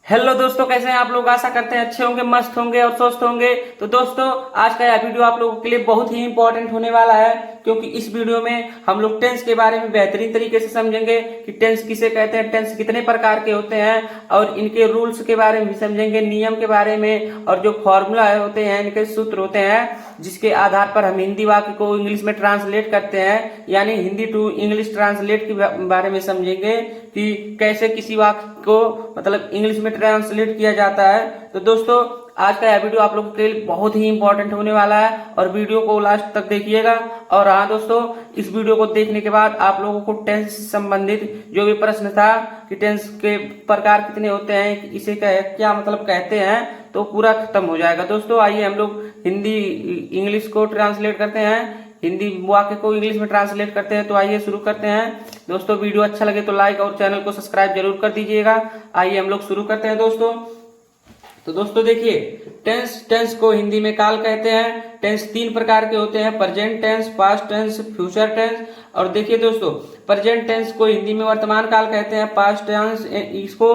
Hello दोस्तों, कैसे हैं आप लोग। आशा करते हैं अच्छे होंगे, मस्त होंगे और स्वस्थ होंगे। तो दोस्तों, आज का यह वीडियो आप लोगों के लिए बहुत ही इंपॉर्टेंट होने वाला है, क्योंकि इस वीडियो में हम लोग टेंस के बारे में बेहतरीन तरीके से समझेंगे कि टेंस किसे कहते हैं, टेंस कितने प्रकार के होते हैं और इनके रूल्स के बारे में भी समझेंगे, नियम के बारे में, और जो फॉर्मूला होते हैं, इनके सूत्र होते हैं जिसके आधार पर हम हिंदी वाक्य को इंग्लिश में ट्रांसलेट करते हैं, यानी हिंदी टू इंग्लिश ट्रांसलेट के बारे में समझेंगे कि कैसे किसी वाक्य को मतलब इंग्लिश में ट्रांसलेट किया जाता है। तो दोस्तों, आज का यह वीडियो आप लोगों के लिए बहुत ही इंपॉर्टेंट होने वाला है और वीडियो को लास्ट तक देखिएगा। और हाँ दोस्तों, इस वीडियो को देखने के बाद आप लोगों को टेंस से संबंधित जो भी प्रश्न था कि टेंस के प्रकार कितने होते हैं, इसे क्या मतलब कहते हैं, तो पूरा खत्म हो जाएगा। दोस्तों आइए हम लोग हिंदी इंग्लिश को ट्रांसलेट करते हैं, हिंदी वाक्य को इंग्लिश में ट्रांसलेट करते हैं। तो आइए शुरू करते हैं। दोस्तों वीडियो अच्छा लगे तो लाइक और चैनल को सब्सक्राइब जरूर कर दीजिएगा। आइए हम लोग शुरू करते हैं दोस्तों। तो दोस्तों देखिए, टेंस को हिंदी में काल कहते हैं। टेंस तीन प्रकार के होते हैं, present tense, past tense, future tense. और देखिए दोस्तों, प्रेजेंट टेंस को हिंदी में वर्तमान काल कहते हैं, पास्ट टेंस इसको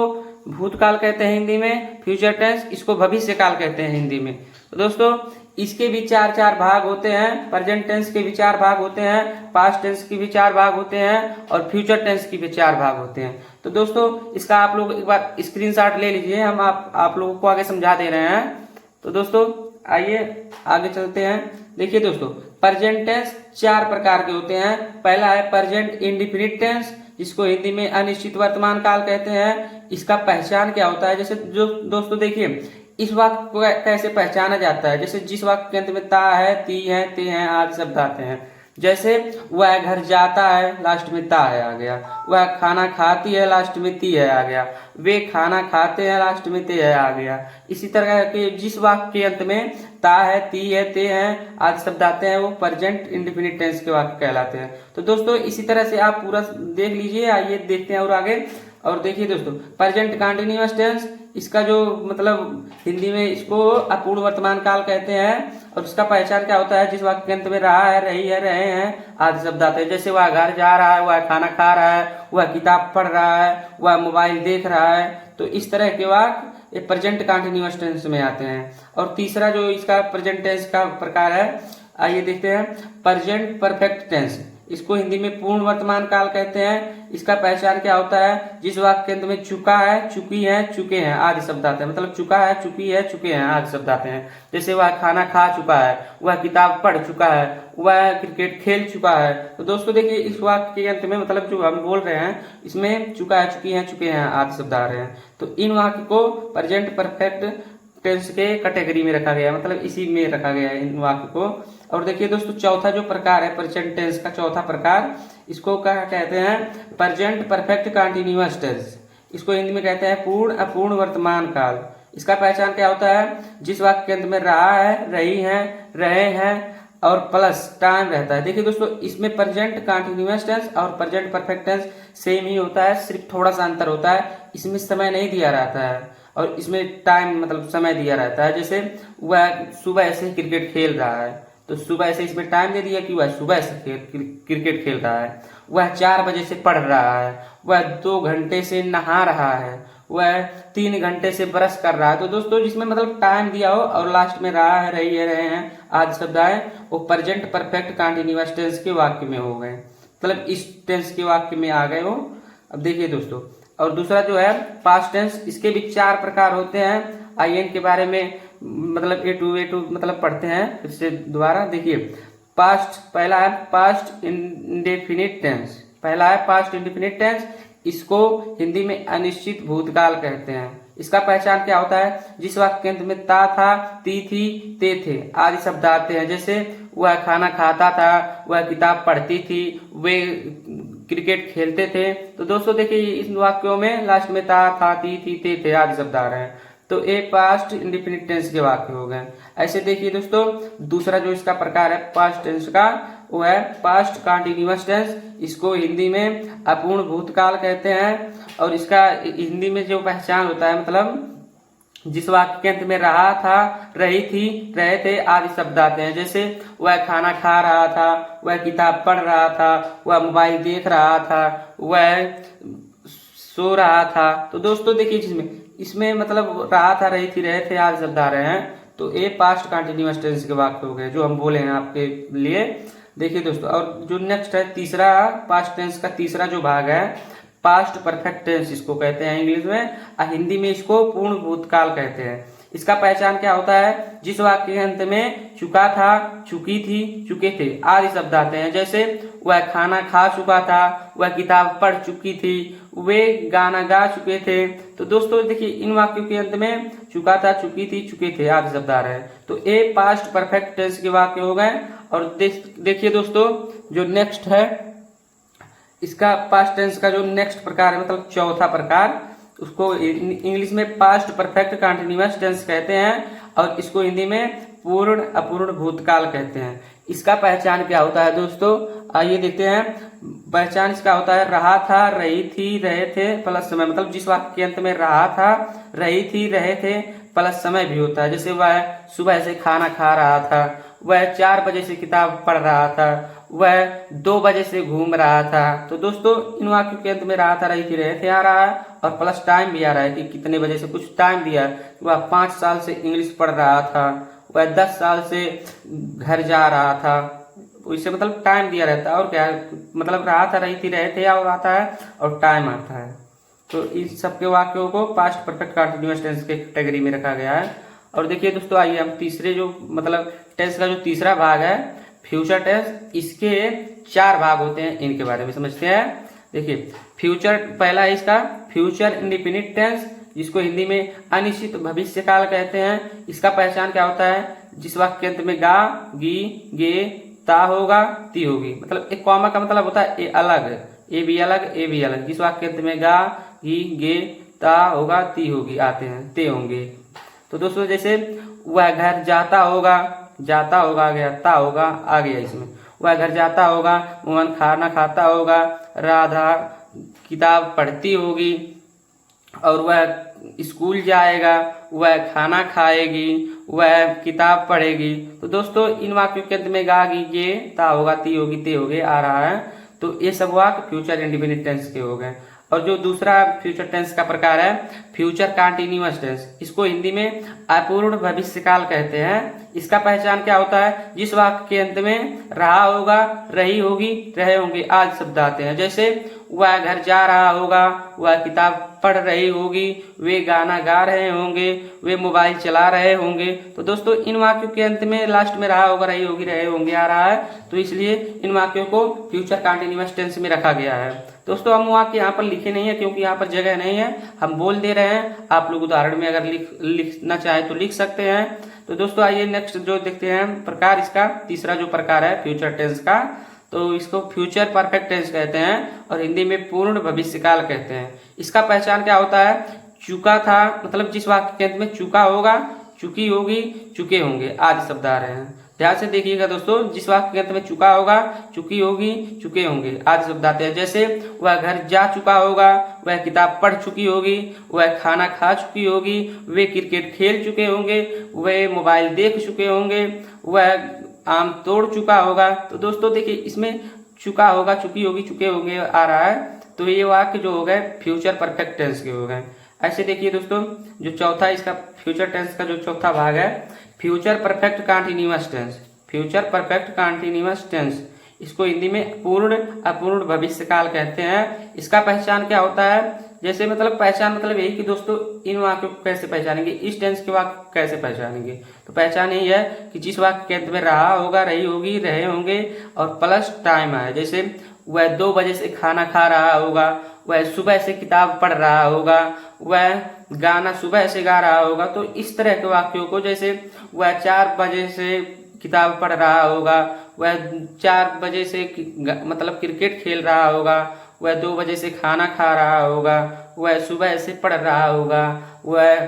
भूतकाल कहते हैं हिंदी में, फ्यूचर टेंस इसको भविष्य काल कहते हैं हिंदी में। तो दोस्तों, इसके भी चार चार भाग होते हैं। प्रेजेंट टेंस के भी चार भाग होते हैं, पास्ट टेंस के भी चार भाग होते हैं और फ्यूचर टेंस के भी चार भाग होते हैं। तो दोस्तों, इसका आप लोग एक बार स्क्रीनशॉट ले लीजिए, हम आप लोगों को आगे समझा दे रहे हैं। तो दोस्तों आइए आगे चलते हैं। देखिए दोस्तों, प्रेजेंट टेंस चार प्रकार के होते हैं। पहला है प्रेजेंट इंडेफिनिट टेंस, जिसको हिंदी में अनिश्चित वर्तमान काल कहते हैं। इसका पहचान क्या होता है, जैसे जो दोस्तों देखिए, इस वाक्य को कैसे पहचाना जाता है, जैसे जिस वाक्य के अंत में ता है, ती है, ते हैं आदि शब्द आते हैं। जैसे वह घर जाता है, लास्ट में ता है आ गया। वह खाना खाती है, लास्ट में ती है आ गया। वे खाना खाते हैं, लास्ट में ते है आ गया। इसी तरह के जिस वाक्य के अंत में ता है, ती है, ते हैं आदि शब्द आते हैं, वो प्रेजेंट इंडेफिनिट टेंस के वाक्य कहलाते हैं। तो दोस्तों, इसी तरह से आप पूरा देख लीजिए। आइए देखते हैं और आगे। और देखिए दोस्तों, प्रेजेंट कंटीन्यूअस टेंस, इसका जो मतलब हिंदी में इसको अपूर्ण वर्तमान काल कहते हैं। और इसका पहचान क्या होता है, जिस वाक्य के अंत में रहा है, रही है, रहे हैं आदि शब्द आते हैं। जैसे वह घर जा रहा है, वह खाना खा रहा है, वह किताब पढ़ रहा है, वह मोबाइल देख रहा है। तो इस तरह के वाक्य प्रेजेंट कंटीन्यूअस टेंस में आते हैं। और तीसरा जो इसका प्रेजेंट टेंस का प्रकार है, आइए देखते हैं, प्रेजेंट परफेक्ट टेंस। इसको हिंदी में पूर्ण वर्तमान काल कहते हैं। इसका पहचान क्या होता है, जिस वाक्य के अंत में चुका है, चुकी है, चुके हैं आदि शब्द आते हैं। मतलब चुका है, चुकी है, चुके हैं आदि शब्द आते हैं। जैसे वह खाना खा चुका है, वह किताब पढ़ चुका है, वह क्रिकेट खेल चुका है। तो दोस्तों देखिए, इस वाक्य के अंत में मतलब जो हम बोल रहे हैं, इसमें चुका है, चुकी है, चुके हैं आदि शब्द आ रहे हैं। तो इन वाक्य को प्रेजेंट परफेक्ट टेंस के कैटेगरी में रखा गया है, मतलब इसी में रखा गया है इन वाक्य को। और देखिए दोस्तों, चौथा जो प्रकार है प्रेजेंट टेंस का, चौथा प्रकार, इसको क्या कहते हैं, प्रेजेंट परफेक्ट कंटीन्यूअस टेंस। इसको हिंदी में कहते हैं पूर्ण अपूर्ण वर्तमान काल। इसका पहचान क्या होता है, जिस वाक्य के अंत में रहा है, रही है, रहे हैं और प्लस टाइम रहता है। देखिए दोस्तों, इसमें प्रेजेंट कंटीन्यूअस टेंस और प्रेजेंट परफेक्ट टेंस सेम ही होता है, सिर्फ थोड़ा सा अंतर होता है। इसमें समय नहीं दिया रहता है और इसमें टाइम मतलब समय दिया रहता है। जैसे वह सुबह से क्रिकेट खेल रहा है, तो सुबह से इसमें टाइम दे दिया कि वह सुबह से क्रिकेट खेल रहा है। वह 4 बजे से पढ़ रहा है, वह 2 घंटे से नहा रहा है, वह 3 घंटे से ब्रश कर रहा है। तो दोस्तों, जिसमें मतलब टाइम दिया हो और लास्ट में रहा है, रही है, रहे हैं आदि शब्द आए, वो प्रेजेंट परफेक्ट कंटीन्यूअस टेंस के वाक्य में हो गए, मतलब इस टेंस के वाक्य में आ गए वो। अब देखिए दोस्तों, और दूसरा जो है पास्ट टेंस, इसके भी 4 प्रकार होते हैं। आइए इनके बारे में मतलब ए टू मतलब पढ़ते हैं फिर से दोबारा। देखिए, पास्ट, पहला है पास्ट इंडेफिनिट टेंस। पहला है पास्ट इंडेफिनिट टेंस, इसको हिंदी में अनिश्चित भूतकाल कहते हैं। इसका पहचान क्या होता है, जिस वाक्य के अंत में ता था, ती थी, ते थे आदि शब्द आते हैं। जैसे वह खाना खाता था, वह किताब पढ़ती थी, वे क्रिकेट खेलते थे। तो दोस्तों देखिए, इन वाक्यों में लास्ट में ता, था, ती, थी, ते थे आदि शब्द आ रहे हैं। तो ये पास्ट इंडेफिनिट टेंस के वाक्य हो गए। ऐसे देखिए दोस्तों, दूसरा जो इसका प्रकार है पास्ट टेंस का, वो है पास्ट कंटीन्यूअस टेंस। इसको हिंदी में अपूर्ण भूतकाल कहते हैं। और इसका हिंदी में जो पहचान होता है, मतलब जिस वाक्य के अंत में रहा था, रही थी, रहे थे आदि शब्द आते हैं। जैसे वह खाना खा रहा था, वह किताब पढ़ रहा था, वह मोबाइल देख रहा था, वह सो रहा था। तो दोस्तों देखिए जिसमें इसमें मतलब रहा था, रही थी, रहे थे आदि शब्द आ रहे हैं। तो ये पास्ट कंटिन्यूअस टेंस के वाक्य हो गए जो हम बोले हैं आपके लिए। देखिए दोस्तों, और जो नेक्स्ट है तीसरा पास्ट टेंस का तीसरा जो भाग है, पास्ट परफेक्ट टेंस इसको कहते हैं इंग्लिश में, और हिंदी में इसको पूर्ण भूतकाल कहते हैं। इसका पहचान क्या होता है? जिस वाक्य के अंत में चुका था, चुकी थी, चुके थे आदि शब्द आते हैं। जैसे वह खाना खा चुका था, वह किताब पढ़ चुकी थी, वे गाना गा चुके थे। तो दोस्तों देखिए इन वाक्यों के अंत में चुका था, चुकी थी, चुके थे आदि शब्द आ रहे हैं। तो ये पास्ट परफेक्ट टेंस के वाक्य हो गए। और देखिए दोस्तों जो नेक्स्ट है इसका पास्ट टेंस का जो नेक्स्ट प्रकार है, मतलब चौथा प्रकार, उसको इंग्लिश में पास्ट परफेक्ट कंटिन्यूअस टेंस कहते हैं और इसको हिंदी में पूर्ण अपूर्ण भूतकाल कहते हैं। इसका पहचान क्या होता है दोस्तों? आइए देखते हैं। पहचान इसका होता है रहा था, रही थी, रहे थे प्लस समय। मतलब जिस वाक्य के अंत में रहा था, रही थी, रहे थे प्लस समय भी होता है। जैसे वह सुबह से खाना खा रहा था, वह 4 बजे से किताब पढ़ रहा था, वह 2 बजे से घूम रहा था। तो दोस्तों इन वाक्यों के अंत में रहा था, रही थी, रहे थे आ रहा है और प्लस टाइम भी आ रहा है कि कितने बजे से, कुछ टाइम दिया। वह 5 साल से इंग्लिश पढ़ रहा था, वह 10 साल से घर जा रहा था। इससे मतलब टाइम दिया रहता है और क्या मतलब रहा था, रही थी, रहे थे और आता है और टाइम आता है। तो इस सबके वाक्यों को पास्ट परफेक्ट कंटिन्यूअस टेंस के कैटेगरी में रखा गया है। और देखिए दोस्तों आइए हम तीसरे जो मतलब टेंस का जो तीसरा भाग है फ्यूचर टेंस, इसके 4 भाग होते हैं, इनके बारे में समझते हैं। देखिए फ्यूचर पहला है इसका फ्यूचर इंडेफिनिट टेंस, जिसको हिंदी में अनिश्चित भविष्य काल कहते हैं। इसका पहचान क्या होता है? जिस वाक्य के अंत में गा, गी, गे, ता होगा, ती होगी। मतलब एक कॉमा का मतलब होता है ए अलग, ए भी अलग, ए भी अलग। जिस वाक्य के अंत में गा, गी, गे, ता होगा, ती होगी आते हैं, ते होंगे। तो दोस्तों जैसे वह घर जाता होगा, जाता होगा आ गया, ता होगा आ गया इसमें। वह घर जाता होगा, मोहन खाना खाता होगा, राधा किताब पढ़ती होगी, और वह स्कूल जाएगा, वह खाना खाएगी, वह किताब पढ़ेगी। तो दोस्तों इन वाक्यों के अंत में गा, गी, गे, ता होगा, ती होगी, ते होगे आ रहा है। तो ये सब वाक्य फ्यूचर इंडेफिनिट टेंस के हो गए। और जो दूसरा फ्यूचर टेंस का प्रकार है फ्यूचर कंटिन्यूअस टेंस, इसको हिंदी में अपूर्ण भविष्यकाल कहते हैं। इसका पहचान क्या होता है? जिस वाक्य के अंत में रहा होगा, रही होगी, रहे होंगे आदि शब्द आते हैं। जैसे वह घर जा रहा होगा, वह किताब पढ़ रही होगी, वे गाना गा रहे होंगे, वे मोबाइल चला रहे होंगे। तो दोस्तों इन वाक्यों के अंत में लास्ट में रहा होगा, रही होगी, रहे होंगे आ रहा है। तो इसलिए इन वाक्यों को फ्यूचर कंटिन्यूअस टेंस में रखा गया है। दोस्तों हम वाक्य यहाँ पर लिखे नहीं है क्योंकि यहाँ पर जगह नहीं है, हम बोल दे रहे हैं। आप लोग उदाहरण में अगर लिखना चाहे तो लिख सकते हैं। तो दोस्तों आइए नेक्स्ट जो देखते हैं प्रकार, इसका तीसरा जो प्रकार है फ्यूचर टेंस का, तो इसको फ्यूचर परफेक्ट टेंस कहते हैं और हिंदी में पूर्ण भविष्यकाल कहते हैं। इसका पहचान क्या होता है? चुका था, मतलब जिस वाक्य के अंत में चुका होगा, चुकी होगी, चुके होंगे आदि शब्द आ रहे हैं। ध्यान से देखिएगा दोस्तों, जिस वाक्य के अंत में चुका होगा, चुकी होगी, चुके होंगे आदि शब्द आते हैं। जैसे वह घर जा चुका होगा, वह किताब पढ़ चुकी होगी, वह खाना खा चुकी होगी, वे क्रिकेट खेल चुके होंगे, वे मोबाइल देख चुके होंगे, वह आम तोड़ चुका होगा। तो दोस्तों देखिए इसमें चुका होगा, चुकी होगी, चुके होंगे आ रहा है। तो ये वाक्य जो हो गए फ्यूचर परफेक्ट टेंस के हो गए। ऐसे देखिए दोस्तों जो चौथा इसका फ्यूचर टेंस का जो चौथा भाग है future perfect continuous tense, future perfect continuous tense, इसको हिंदी में पूर्ण अपूर्ण भविष्यकाल कहते हैं। इसका पहचान क्या होता है? जैसे मतलब पहचान मतलब यही कि दोस्तों इन वाक्यों को कैसे पहचानेंगे, इस टेंस के वाक्य कैसे पहचानेंगे। तो पहचान यही है कि जिस वाक्य के अंत में रहा होगा, रही होगी, रहे होंगे और प्लस टाइम आए। जैसे वह 2 बजे से खाना खा रहा होगा, वह सुबह से किताब पढ़ रहा होगा, वह गाना सुबह से गा रहा होगा। तो इस तरह के वाक्यों को, जैसे वह 4 बजे से किताब पढ़ रहा होगा, वह 4 बजे से मतलब क्रिकेट खेल रहा होगा, वह 2 बजे से खाना खा रहा होगा, वह सुबह से पढ़ रहा होगा, वह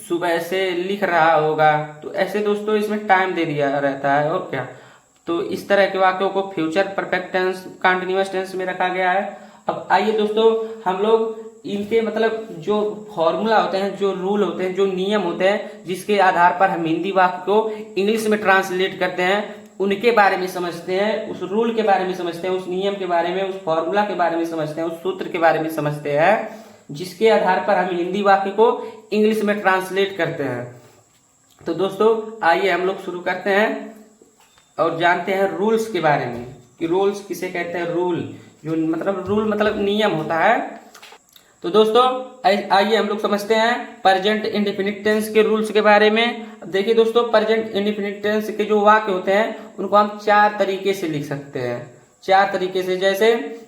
सुबह से लिख रहा होगा। तो ऐसे दोस्तों इसमें टाइम दे दिया रहता है और क्या। तो इस तरह के वाक्यों को future perfect tense continuous tense में रखा गया है। अब आइए दोस्तों हम लोग इनके मतलब जो फॉर्मूला होते हैं, जो रूल होते हैं, जो नियम होते हैं, जिसके आधार पर हम हिंदी वाक्य को इंग्लिश में ट्रांसलेट करते हैं, उनके बारे में समझते हैं, उस रूल के बारे में समझते हैं, उस नियम के बारे में, उस फॉर्मूला के बारे में समझते हैं, उस सूत्र के बारे में समझते हैं, जिसके आधार पर हम हिंदी वाक्य को इंग्लिश में ट्रांसलेट करते हैं। तो दोस्तों आइए हम लोग शुरू करते हैं और जानते हैं रूल्स के बारे में कि रूल्स किसे कहते हैं। रूल जो रूल मतलब नियम होता है। तो दोस्तों आइए हम लोग समझते हैं प्रेजेंट इंडेफिनिट टेंस के रूल्स के बारे में। देखिए दोस्तों, प्रेजेंट इंडेफिनिट टेंस के जो वाक्य होते हैं उनको हम 4 तरीके से लिख सकते हैं। 4 तरीके से, जैसे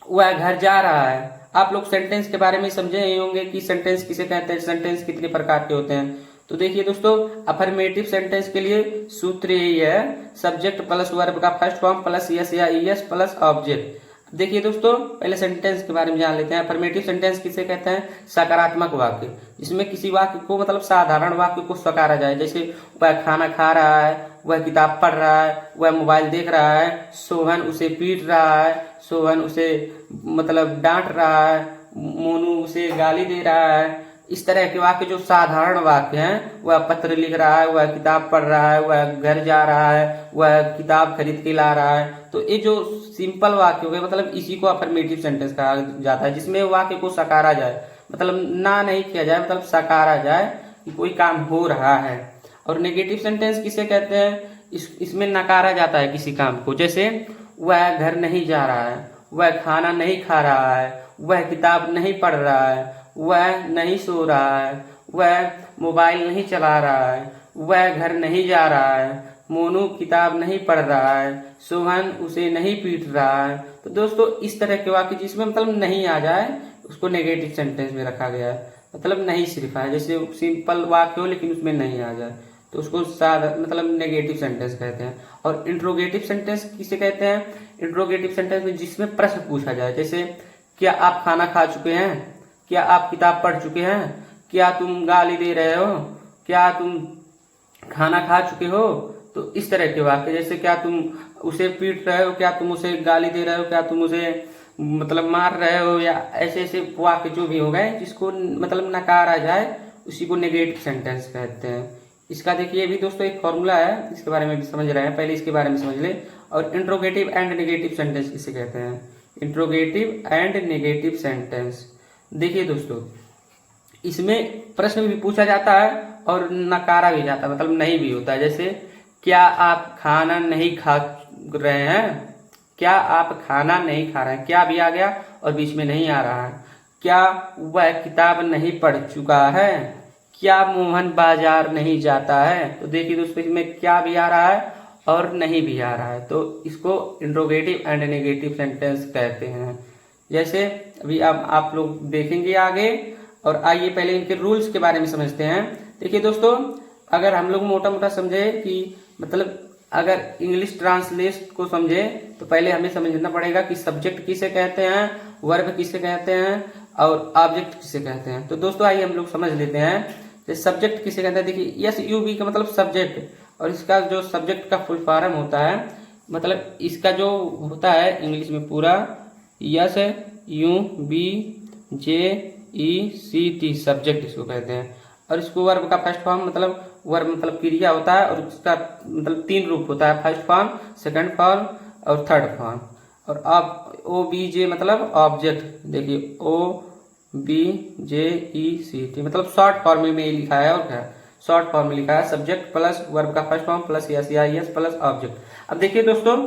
वह घर जा रहा है। आप लोग सेंटेंस के बारे में समझे ही होंगे कि सेंटेंस किसे कहते हैं, सेंटेंस कितने प्रकार के होते हैं। तो देखिए दोस्तों, अफर्मेटिव सेंटेंस के लिए सूत्र यही है, सब्जेक्ट प्लस वर्ब का फर्स्ट फॉर्म प्लस यस या ईएस प्लस ऑब्जेक्ट। देखिए दोस्तों, पहले सेंटेंस के बारे में जान लेते हैं। अफर्मेटिव सेंटेंस किसे कहते हैं? सकारात्मक वाक्य, जिसमें किसी वाक्य को साधारण वाक्य को सकारा जाए। जैसे वह खाना खा रहा है, वह किताब पढ़ रहा है, वह मोबाइल देख रहा है, सोहन उसे पीट रहा है, सोहन उसे डांट रहा है, मोनू उसे गाली दे रहा है। इस तरह के वाक्य जो साधारण वाक्य हैं, वह पत्र लिख रहा है, वह किताब पढ़ रहा है, वह घर जा रहा है, वह किताब खरीद के ला रहा है। तो ये जो सिंपल वाक्य हो गए, इसी को अफर्मेटिव सेंटेंस कहा जाता है, जिसमें वाक्य को सकारा जाए, ना नहीं किया जाए, सकारा जाए कि कोई काम हो रहा है। और नेगेटिव सेंटेंस किसे कहते हैं? इसमें नकारा जाता है किसी काम को। जैसे वह घर नहीं जा रहा है, वह खाना नहीं खा रहा है, वह किताब नहीं पढ़ रहा है, वह नहीं सो रहा है, वह मोबाइल नहीं चला रहा है, वह घर नहीं जा रहा है, मोनू किताब नहीं पढ़ रहा है, सोहन उसे नहीं पीट रहा है। तो दोस्तों इस तरह के वाक्य जिसमें नहीं आ जाए, उसको नेगेटिव सेंटेंस में रखा गया है। नहीं सिर्फ है, जैसे सिंपल वाक्य हो लेकिन उसमें नहीं आ जाए, तो उसको नेगेटिव सेंटेंस कहते हैं। और इंट्रोगेटिव सेंटेंस किसे कहते हैं? इंट्रोगेटिव सेंटेंस में जिसमें प्रश्न पूछा जाए, जैसे क्या आप खाना खा चुके हैं, क्या आप किताब पढ़ चुके हैं, क्या तुम गाली दे रहे हो, क्या तुम खाना खा चुके हो। तो इस तरह के वाक्य, जैसे क्या तुम उसे पीट रहे हो, क्या तुम उसे गाली दे रहे हो, क्या तुम उसे मार रहे हो, या ऐसे ऐसे वाक्य जो भी हो गए जिसको नकारा जाए, उसी को नेगेटिव सेंटेंस कहते हैं। इसका देखिए भी दोस्तों एक फॉर्मूला है, इसके बारे में भी समझ रहे हैं, पहले इसके बारे में समझ ले। और इंट्रोगेटिव एंड नेगेटिव सेंटेंस किसे कहते हैं? Interrogative and negative sentence. देखिए दोस्तों, इसमें प्रश्न भी पूछा जाता है और नकारा भी जाता है, नहीं भी होता है। जैसे क्या आप खाना नहीं खा रहे हैं, क्या आप खाना नहीं खा रहे हैं, क्या भी आ गया और बीच में नहीं आ रहा है। क्या वह किताब नहीं पढ़ चुका है, क्या मोहन बाजार नहीं जाता है। तो देखिए दोस्तों, इसमें क्या भी आ रहा है और नहीं भी आ रहा है, तो इसको इंट्रोगेटिव एंड नेगेटिव सेंटेंस कहते हैं। जैसे अभी अब आप लोग देखेंगे आगे, और आइए पहले इनके रूल्स के बारे में समझते हैं। देखिए दोस्तों, अगर हम लोग मोटा मोटा समझे कि अगर इंग्लिश ट्रांसलेट को समझे, तो पहले हमें समझना पड़ेगा कि सब्जेक्ट किसे कहते हैं, वर्ब किसे कहते हैं और ऑब्जेक्ट किसे कहते हैं। तो दोस्तों आइए हम लोग समझ लेते हैं। सब्जेक्ट किसे कहते हैं? देखिए SUB का सब्जेक्ट, और इसका जो सब्जेक्ट का फुल फॉर्म होता है, इसका जो होता है इंग्लिश में पूरा SUBJECT, सब्जेक्ट इसको कहते हैं। और इसको वर्ब का फर्स्ट फॉर्म वर्ब क्रिया होता है, और उसका 3 रूप होता है, फर्स्ट फॉर्म, सेकंड फॉर्म और थर्ड फॉर्म। और अब OBJ ऑब्जेक्ट। देखिए OBJECT शॉर्ट फॉर्म में लिखा है, और क्या शॉर्ट फॉर्म में लिखा है, सब्जेक्ट प्लस वर्ब का first form plus SES plus object. अब देखिए दोस्तों,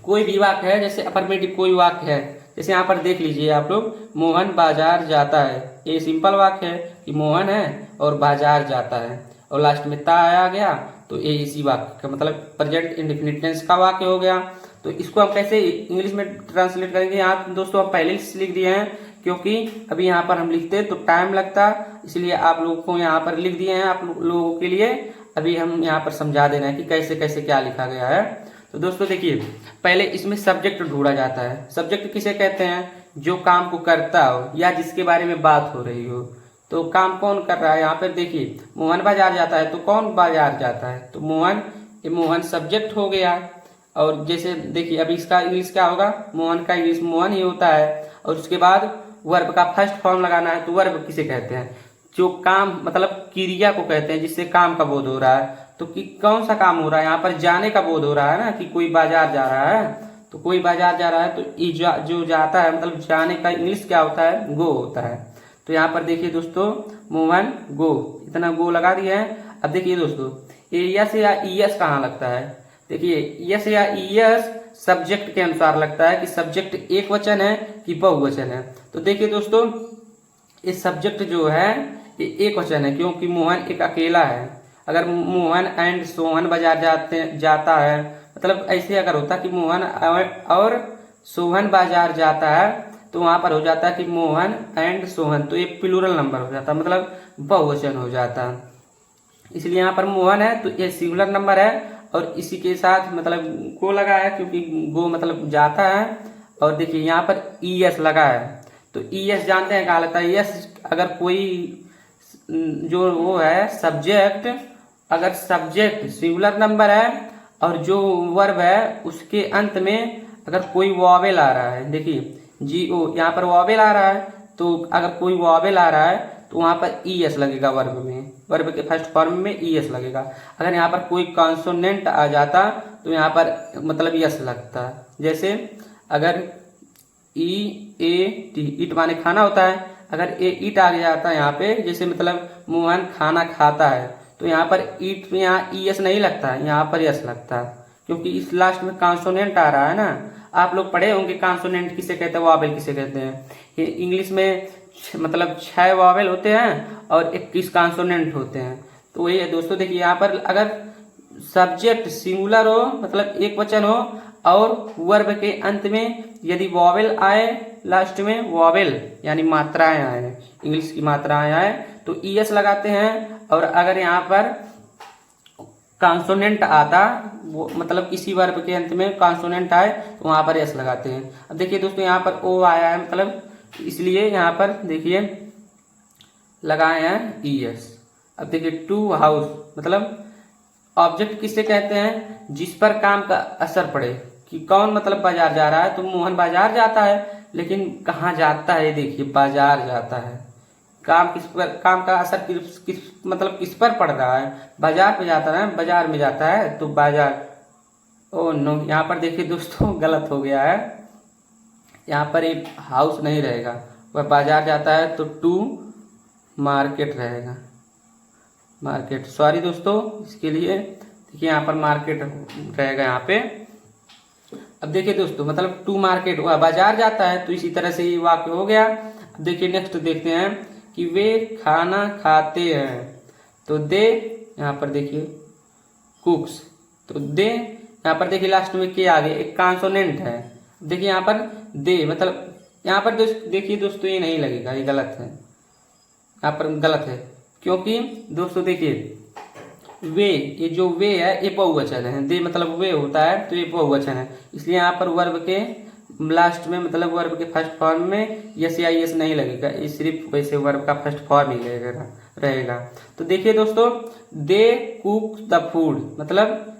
कोई भी वाक्य है, जैसे अफर्मेटिव कोई वाक्य है, जैसे यहाँ पर देख लीजिए आप लोग, मोहन बाजार जाता है। ये सिंपल वाक्य है कि मोहन है और बाजार जाता है, और लास्ट में ता आ गया, तो ये इसी वाक्य का प्रेजेंट इंडेफिनिट टेंस का वाक्य हो गया। तो इसको हम कैसे इंग्लिश में ट्रांसलेट करेंगे? यहाँ दोस्तों हम पहले से लिख दिए हैं, क्योंकि अभी यहाँ पर हम लिखते तो टाइम लगता, इसलिए आप लोगों को यहाँ पर लिख दिए हैं आप लोगों के लिए। अभी हम यहाँ पर समझा दे रहे हैं कि कैसे कैसे क्या लिखा गया है। तो दोस्तों देखिए, पहले इसमें सब्जेक्ट ढूंढा जाता है। सब्जेक्ट किसे कहते हैं? जो काम को करता हो या जिसके बारे में बात हो रही हो। तो काम कौन कर रहा है? यहाँ पर देखिए, मोहन बाजार जाता है, तो कौन बाजार जाता है? तो मोहन, ये मोहन सब्जेक्ट हो गया। और जैसे देखिए, अभी इसका इंग्लिश क्या होगा? मोहन का इंग्लिश मोहन ही होता है। और उसके बाद वर्ब का फर्स्ट फॉर्म लगाना है, तो वर्ब किसे कहते हैं? जो काम क्रिया को कहते हैं, जिससे काम का बोध हो रहा है। तो कि कौन सा काम हो रहा है, यहाँ पर जाने का बोध हो रहा है ना, कि कोई बाजार जा रहा है, तो कोई बाजार जा रहा है तो जो जाता है मतलब जाने का इंग्लिश क्या होता है, गो होता है। तो यहाँ पर देखिए दोस्तों मोहन गो, इतना गो लगा दिया है। अब देखिए दोस्तों ये यस या ईएस कहाँ लगता है, देखिए यस या ईएस सब्जेक्ट के अनुसार लगता है कि सब्जेक्ट एक वचन है कि बहुवचन है। तो देखिए दोस्तों ये सब्जेक्ट जो है ये एक वचन है क्योंकि मोहन एक अकेला है। अगर मोहन एंड सोहन बाजार जाता है, मतलब ऐसे अगर होता कि मोहन और सोहन बाजार जाता है तो वहां पर हो जाता कि मोहन एंड सोहन, तो ये प्लूरल नंबर हो जाता, मतलब बहुवचन हो जाता। इसलिए यहाँ पर मोहन है तो ये सिंगुलर नंबर है और इसी के साथ मतलब गो लगा है क्योंकि गो मतलब जाता है। और देखिए यहाँ पर ईएस लगा है, तो ईएस जानते हैं कहाँ लगता है, ईएस अगर कोई जो वो है सब्जेक्ट, अगर सब्जेक्ट सिंगुलर नंबर है और जो वर्ब है उसके अंत में अगर कोई वॉवेल आ रहा है, देखिए जीओ यहाँ पर वॉवेल आ रहा है, तो अगर कोई वॉवेल आ रहा है तो वहां पर ईएस लगेगा वर्ब में, वर्ब के फर्स्ट फॉर्म में ईएस लगेगा। अगर यहाँ पर कोई कॉन्सोनेंट आ जाता तो यहाँ पर मतलब यस लगता, जैसे अगर ई ए टी, ईट माने खाना होता है, अगर ए ईट आ जाता है यहाँ पे, जैसे मतलब मोहन खाना खाता है, तो यहाँ पर ईट में यहाँ ईएस नहीं लगता है, यहाँ पर यस लगता है क्योंकि इस लास्ट में कॉन्सोनेंट आ रहा है ना। आप लोग पढ़े होंगे कॉन्सोनेंट किसे कहते हैं, वॉवेल किसे कहते हैं। इंग्लिश में मतलब 6 वॉवेल होते हैं और 21 कॉन्सोनेंट होते हैं। तो वही है दोस्तों, देखिए यहाँ पर अगर सब्जेक्ट सिंगुलर हो मतलब एक वचन हो और वर्ब के अंत में यदि वॉवेल आए, लास्ट में वॉवेल यानी मात्राएं आए, इंग्लिश की मात्राएं आए तो ईएस लगाते हैं। और अगर यहाँ पर कॉन्सोनेंट आता, वो मतलब किसी वर्ब के अंत में कॉन्सोनेंट आए तो वहां पर एस लगाते हैं। अब देखिए दोस्तों यहाँ पर ओ आया है, मतलब इसलिए यहाँ पर देखिए लगाए हैं ईएस। अब देखिए टू हाउस, मतलब ऑब्जेक्ट किसे कहते हैं, जिस पर काम का असर पड़े, कि कौन मतलब बाजार जा रहा है, तो मोहन बाजार जाता है, लेकिन कहाँ जाता है, देखिए बाजार जाता है। काम किस पर, काम का असर किस मतलब किस पर पड़ रहा है, बाजार पे जाता है, बाजार में जाता है तो बाजार। ओ नो, यहाँ पर देखिए दोस्तों गलत हो गया है, यहाँ पर एक हाउस नहीं रहेगा, वह बाजार जाता है तो टू मार्केट रहेगा, मार्केट, सॉरी दोस्तों इसके लिए। देखिए यहाँ पर मार्केट रहेगा यहाँ पे। अब देखिए दोस्तों मतलब टू मार्केट, वह बाजार जाता है, तो इसी तरह से ये वाक्य हो गया। अब देखिए नेक्स्ट देखते हैं कि वे खाना खाते हैं, तो दे यहाँ पर देखिए कुक्स, तो दे यहाँ पर देखिए लास्ट में के आगे एक कॉन्सोनेंट है। देखिए यहाँ पर दे मतलब यहाँ पर देखिए दोस्तों ये नहीं लगेगा, ये गलत है, यहाँ पर गलत है क्योंकि दोस्तों देखिए वे, ये जो वे है ये बहुवचन है, दे मतलब वे होता है तो ये बहुवचन है, इसलिए यहाँ पर वर्ब के लास्ट में मतलब वर्ब के फर्स्ट फॉर्म में यस या यस नहीं लगेगा, ये सिर्फ वैसे वर्ब का फर्स्ट फॉर्म ही रहेगा। तो देखिए दोस्तों दे कुक द फूड, मतलब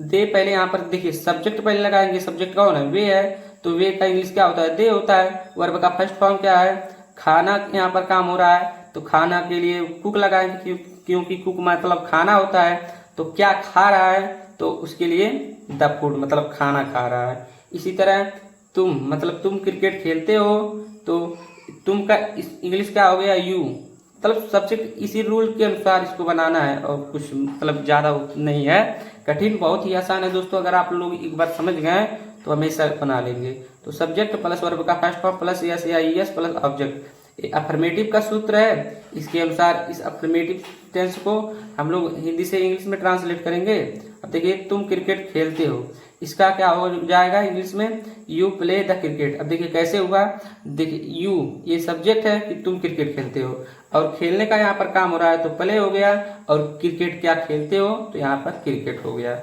दे पहले यहाँ पर देखिए सब्जेक्ट पहले लगाएंगे, सब्जेक्ट कौन है, वे है, तो वे का इंग्लिश क्या होता है, दे होता है। वर्ब का फर्स्ट फॉर्म क्या है, खाना यहाँ पर काम हो रहा है तो खाना के लिए कुक लगाएंगे क्योंकि कुक मतलब खाना होता है, तो क्या खा रहा है, तो उसके लिए द फूड मतलब खाना खा रहा है। इसी तरह तुम मतलब तुम क्रिकेट खेलते हो, तो तुम का इंग्लिश क्या हो गया, यू, मतलब सब्जेक्ट इसी रूल के अनुसार इसको बनाना है और कुछ मतलब ज्यादा नहीं है, कठिन बहुत ही आसान है दोस्तों। अगर आप लोग एक बार समझ गए तो हमेशा बना लेंगे। तो सब्जेक्ट प्लस वर्ब का फर्स्ट फॉर्म प्लस यस या ईएस प्लस ऑब्जेक्ट, अफर्मेटिव का सूत्र है, इसके अनुसार इस अफर्मेटिव टेंस को हम लोग हिंदी से इंग्लिश में ट्रांसलेट करेंगे। अब देखिए तुम क्रिकेट खेलते हो, इसका क्या हो जाएगा इंग्लिश में, यू प्ले द क्रिकेट। अब देखिए कैसे हुआ, देखिए यू ये सब्जेक्ट है कि तुम क्रिकेट खेलते हो और खेलने का यहाँ पर काम हो रहा है तो प्ले हो गया, और क्रिकेट क्या खेलते हो तो यहाँ पर क्रिकेट हो गया।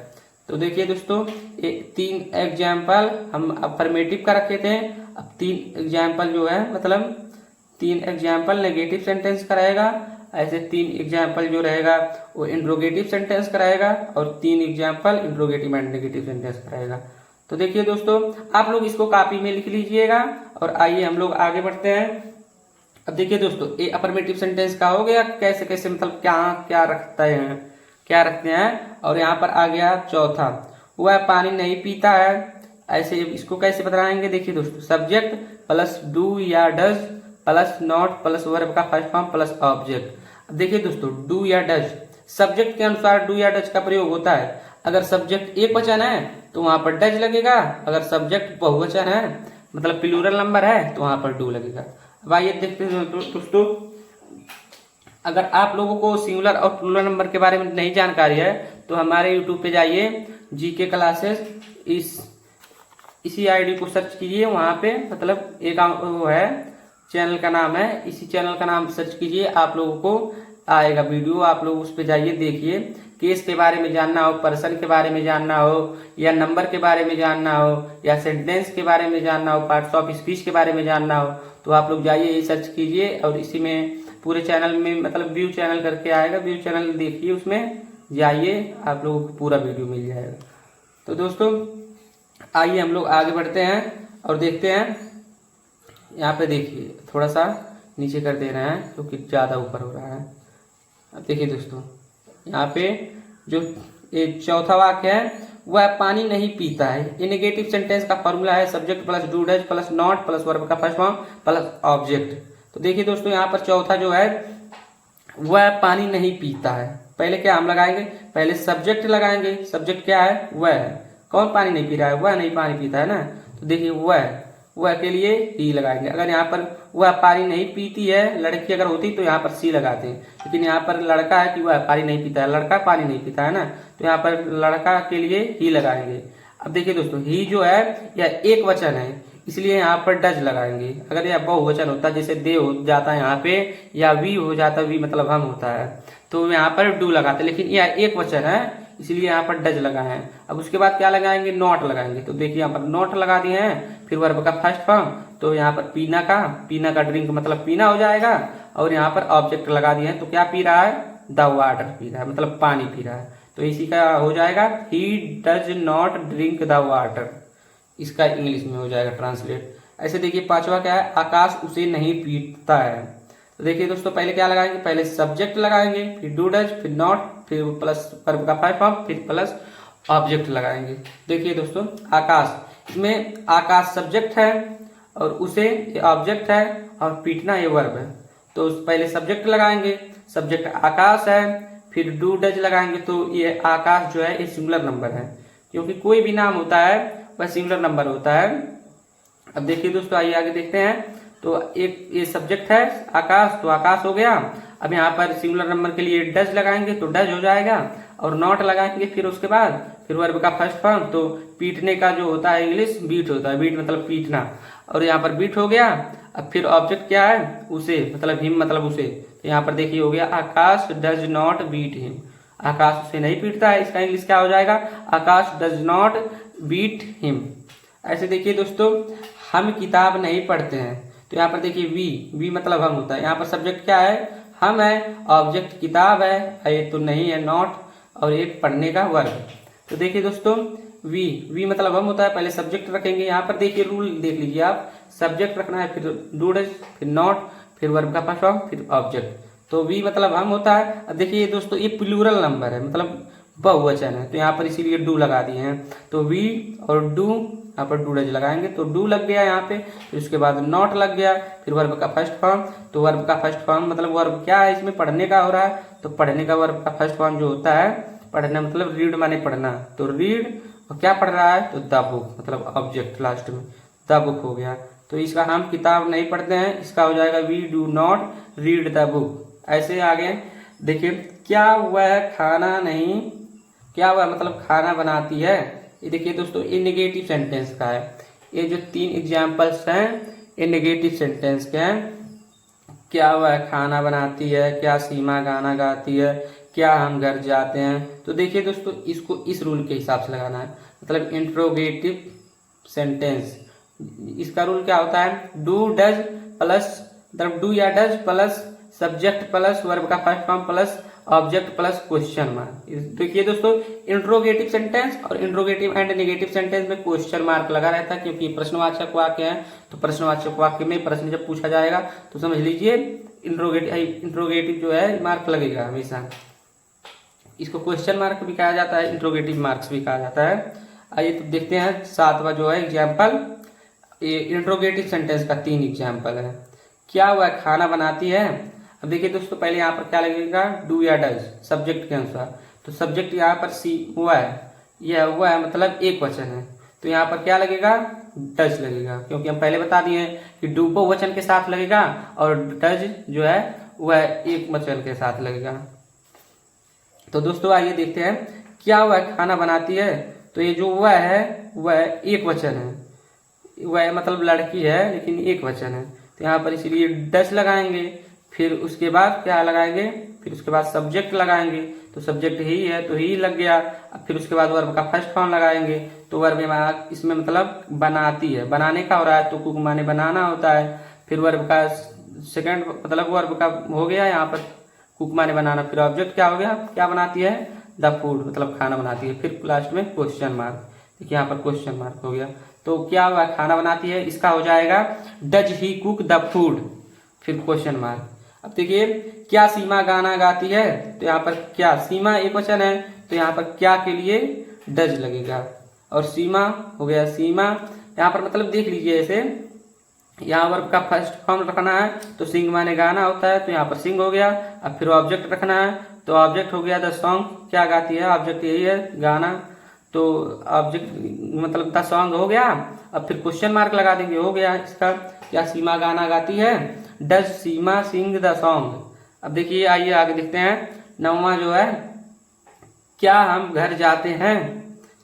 तो देखिए दोस्तों ये 3 एग्जाम्पल हम अफर्मेटिव का रखे थे। अब 3 एग्जाम्पल जो है मतलब 3 एग्जाम्पल नेगेटिव सेंटेंस का रहेगा, ऐसे 3 एग्जाम्पल जो रहेगा वो इंट्रोगेटिव सेंटेंस का रहेगा, और 3 example interrogative and negative sentence का रहेगा। तो देखिए दोस्तों आप लोग इसको कॉपी में लिख लीजिएगा और आइए हम लोग आगे बढ़ते हैं। अब देखिए दोस्तों ये अफर्मेटिव सेंटेंस का हो गया, कैसे कैसे मतलब क्या क्या रखते हैं। क्या रखते हैं। और यहाँ पर आ गया चौथा, वह पानी नहीं पीता है। ऐसे इसको कैसे बताएंगे, देखिए दोस्तों, सब्जेक्ट प्लस डू या does plus not plus verb का फर्स्ट फॉर्म प्लस ऑब्जेक्ट। अब देखिए दोस्तों, डू या डज, सब्जेक्ट के अनुसार डू या डज का प्रयोग होता है। अगर सब्जेक्ट एक वचन है तो वहां पर डज लगेगा, अगर सब्जेक्ट बहुवचन है मतलब प्लूरल नंबर है तो वहां पर डू लगेगा। अब आइए देखते हैं दोस्तों, अगर आप लोगों को सिंगुलर और प्लूरल नंबर के बारे में नहीं जानकारी है तो हमारे यूट्यूब पे जाइए, जीके क्लासेस, इसी आईडी को सर्च कीजिए, वहां पे मतलब एक वो है, चैनल का नाम है, इसी चैनल का नाम सर्च कीजिए, आप लोगों को आएगा वीडियो, आप लोग उस पे जाइए, देखिए। केस के बारे में जानना हो, पर्सन के बारे में जानना हो, या नंबर के बारे में जानना हो, या सेंटेंस के बारे में जानना हो, पार्ट्स ऑफ स्पीच के बारे में जानना हो, तो आप लोग जाइए, ये सर्च कीजिए और इसी में पूरे चैनल में मतलब व्यू चैनल करके आएगा, व्यू चैनल देखिए, उसमें जाइए, आप लोगों को पूरा वीडियो मिल जाएगा। तो दोस्तों आइए हम लोग आगे बढ़ते हैं और देखते हैं। यहाँ पे देखिए, थोड़ा सा नीचे कर दे रहे हैं क्योंकि ज़्यादा ऊपर हो रहा है। अब देखिए दोस्तों, यहाँ पे जो ये चौथा वाक्य है, वह पानी नहीं पीता है, ये नेगेटिव सेंटेंस का फॉर्मूला है subject plus do does plus not plus verb का फर्स्ट फॉर्म प्लस ऑब्जेक्ट। तो देखिए दोस्तों, यहाँ पर चौथा जो है, वह पानी नहीं पीता है, पहले क्या हम लगाएंगे, पहले सब्जेक्ट लगाएंगे। सब्जेक्ट क्या है, वह है, कौन पानी नहीं पी रहा है, वह नहीं पानी पीता है ना, तो देखिए वह के लिए ही लगाएंगे। अगर यहाँ पर वह पानी नहीं पीती है, लड़की अगर होती तो यहाँ पर सी लगाते हैं, लेकिन यहाँ पर लड़का है कि वह पानी नहीं पीता है, लड़का पानी नहीं पीता है ना, तो यहाँ पर लड़का के लिए ही लगाएंगे। अब देखिए दोस्तों, ही जो है यह एक वचन है, इसलिए यहाँ पर डज लगाएंगे। अगर यह बहुवचन होता, जैसे दे हो जाता है यहाँ पे, या वी हो जाता, वी मतलब हम होता है, तो यहाँ पर डू लगाते, लेकिन यह एक वचन है इसलिए यहाँ पर डज लगा है। अब उसके बाद क्या लगाएंगे, नॉट लगाएंगे। तो देखिए यहाँ पर नॉट लगा दिए हैं, फिर वर्ब का फर्स्ट फॉर्म, तो यहाँ पर पीना का ड्रिंक मतलब पीना हो जाएगा, और यहाँ पर ऑब्जेक्ट लगा दिए हैं, तो क्या पी रहा है, द वाटर पी रहा है, मतलब पानी पी रहा है, तो इसी का हो जाएगा, he does not drink the water, इसका इंग्लिश में हो जाएगा ट्रांसलेट। ऐसे देखिए पांचवा क्या है, आकाश उसे नहीं पीता है। तो देखिए दोस्तों, पहले क्या लगाएंगे, पहले सब्जेक्ट लगाएंगे, फिर डू डज, फिर नॉट, फिर प्लस वर्ब का फर्स्ट फॉर्म, फिर प्लस ऑब्जेक्ट लगाएंगे। देखिए दोस्तों, आकाश, इसमें आकाश सब्जेक्ट है और उसे ऑब्जेक्ट है, और पीटना ये वर्ब है। तो पहले सब्जेक्ट लगाएंगे, सब्जेक्ट आकाश है, फिर डू डज लगाएंगे, तो ये आकाश जो है ये सिंगुलर नंबर है, क्योंकि कोई भी नाम होता है वह सिंगुलर नंबर होता है। अब देखिए दोस्तों, आइए आगे देखते हैं। तो एक ये सब्जेक्ट है आकाश, तो आकाश हो गया। अब यहाँ पर सिंगुलर नंबर के लिए डज लगाएंगे तो डज हो जाएगा, और नॉट लगाएंगे फिर उसके बाद, फिर वर्ब का फर्स्ट फॉर्म, तो पीटने का जो होता है इंग्लिश बीट होता है, बीट मतलब पीटना, और यहाँ पर बीट हो गया। अब फिर ऑब्जेक्ट क्या है, उसे मतलब हिम मतलब उसे, तो यहाँ पर देखिए हो गया, आकाश डज नॉट बीट हिम, आकाश उसे नहीं पीटता है, इसका इंग्लिश क्या हो जाएगा, आकाश डज नॉट बीट हिम। ऐसे देखिए दोस्तों, हम किताब नहीं पढ़ते हैं, तो यहाँ पर देखिए वी मतलब हम होता है, यहाँ पर सब्जेक्ट क्या है, हम है, ऑब्जेक्ट किताब है, ये तो नहीं है नॉट, और एक पढ़ने का वर्ब। तो देखिए दोस्तों, वी मतलब हम होता है, पहले सब्जेक्ट रखेंगे। यहाँ पर देखिए रूल देख लीजिए आप, सब्जेक्ट रखना है, फिर डू डज, फिर नॉट, फिर वर्ब का फर्स्ट फॉर्म, फिर ऑब्जेक्ट, तो वी मतलब हम होता है। अब देखिए दोस्तों, ये प्लूरल नंबर है, मतलब बहुवचन है, तो यहाँ पर इसीलिए डू लगा दिए हैं, तो वी और डू, यहाँ पर डू डज लगाएंगे, तो डू लग गया यहाँ पे, फिर उसके बाद नॉट लग गया, फिर वर्ब का फर्स्ट फॉर्म, तो वर्ब का फर्स्ट फॉर्म मतलब वर्ब क्या है, इसमें पढ़ने का हो रहा है, तो पढ़ने का वर्ब का फर्स्ट फॉर्म जो होता है, पढ़ना मतलब रीड माने पढ़ना, तो रीड, और क्या पढ़ रहा है, तो द बुक मतलब ऑब्जेक्ट लास्ट में, द बुक हो गया। तो इसका हम किताब नहीं पढ़ते हैं, इसका हो जाएगा we do not read the book. ऐसे आगे देखिए, क्या वह खाना नहीं, क्या वह मतलब खाना बनाती है, ये देखिए दोस्तों, ये नेगेटिव सेंटेंस का है। ये जो 3 एग्जाम्पल्स हैं ये नेगेटिव सेंटेंस के हैं। क्या वह खाना बनाती है, क्या सीमा गाना गाती है, क्या हम घर जाते हैं। तो देखिए दोस्तों, इसको इस रूल के हिसाब से लगाना है, मतलब इंट्रोगेटिव सेंटेंस, इसका रूल क्या होता है, डू डज प्लस मतलब डू या does plus subject plus verb का first form plus object plus question mark. देखिए दोस्तों, इंट्रोगेटिव सेंटेंस और इंट्रोगेटिव एंड नेगेटिव सेंटेंस में क्वेश्चन मार्क लगा रहता है, क्योंकि प्रश्नवाचक वाक्य है, तो प्रश्नवाचक वाक्य में प्रश्न जब पूछा जाएगा तो समझ लीजिए इंट्रोगेटिव जो है मार्क लगेगा हमेशा। इसको क्वेश्चन मार्क भी कहा जाता है, इंट्रोगेटिव मार्क्स भी कहा जाता है। आइए तो देखते हैं 7वां जो है एग्जाम्पल, ये इंट्रोगेटिव सेंटेंस का 3 एग्जाम्पल है। क्या हुआ खाना बनाती है। अब देखिए दोस्तों, पहले यहाँ पर क्या लगेगा, डू या डज सब्जेक्ट के अनुसार। तो सब्जेक्ट यहाँ पर सी हुआ है, यह हुआ है मतलब एक वचन है, तो यहाँ पर क्या लगेगा, डज लगेगा, क्योंकि हम पहले बता दिए कि डू बहुवचन के साथ लगेगा और डज जो है वह एक वचन के साथ लगेगा। तो दोस्तों आइए देखते हैं क्या हुआ खाना बनाती है। तो ये जो हुआ है वह एक वचन है, वह मतलब लड़की है लेकिन एक वचन है, तो यहाँ पर इसीलिए डज लगाएंगे। फिर उसके बाद क्या लगाएंगे, फिर उसके बाद सब्जेक्ट लगाएंगे, तो सब्जेक्ट ही है तो ही लग गया। फिर उसके बाद वर्ब का फर्स्ट फॉर्म लगाएंगे, तो वर्ब इसमें मतलब बनाती है, बनाने का हो रहा है तो कुक माने बनाना होता है। फिर वर्ब का सेकंड मतलब वर्ब का हो गया यहाँ पर कुक माने बनाना। फिर ऑब्जेक्ट क्या हो गया, क्या बनाती है, द फूड मतलब खाना बनाती है। फिर लास्ट में क्वेश्चन मार्क, देखिए यहाँ पर क्वेश्चन मार्क हो गया। तो क्या हुआ खाना बनाती है, इसका हो जाएगा does he cook the food, फिर क्वेश्चन मार्क। अब देखिए क्या सीमा गाना गाती है, तो यहाँ पर क्या सीमा एक वचन है, तो यहाँ पर क्या के लिए डज लगेगा और सीमा हो गया सीमा। यहाँ पर मतलब देख लीजिए ऐसे, यहाँ वर्ब का फर्स्ट फॉर्म रखना है तो सिंग माने गाना होता है, तो यहाँ पर सिंग हो गया। अब फिर ऑब्जेक्ट रखना है तो ऑब्जेक्ट हो गया द सॉन्ग, क्या गाती है, ऑब्जेक्ट यही है गाना, तो ऑब्जेक्ट मतलब द सॉन्ग हो गया। अब फिर क्वेश्चन मार्क लगा देंगे, हो गया इसका क्या सीमा गाना गाती है, does Seema sing the song. अब देखिए आइए आगे देखते हैं 9वां जो है, क्या हम घर जाते हैं।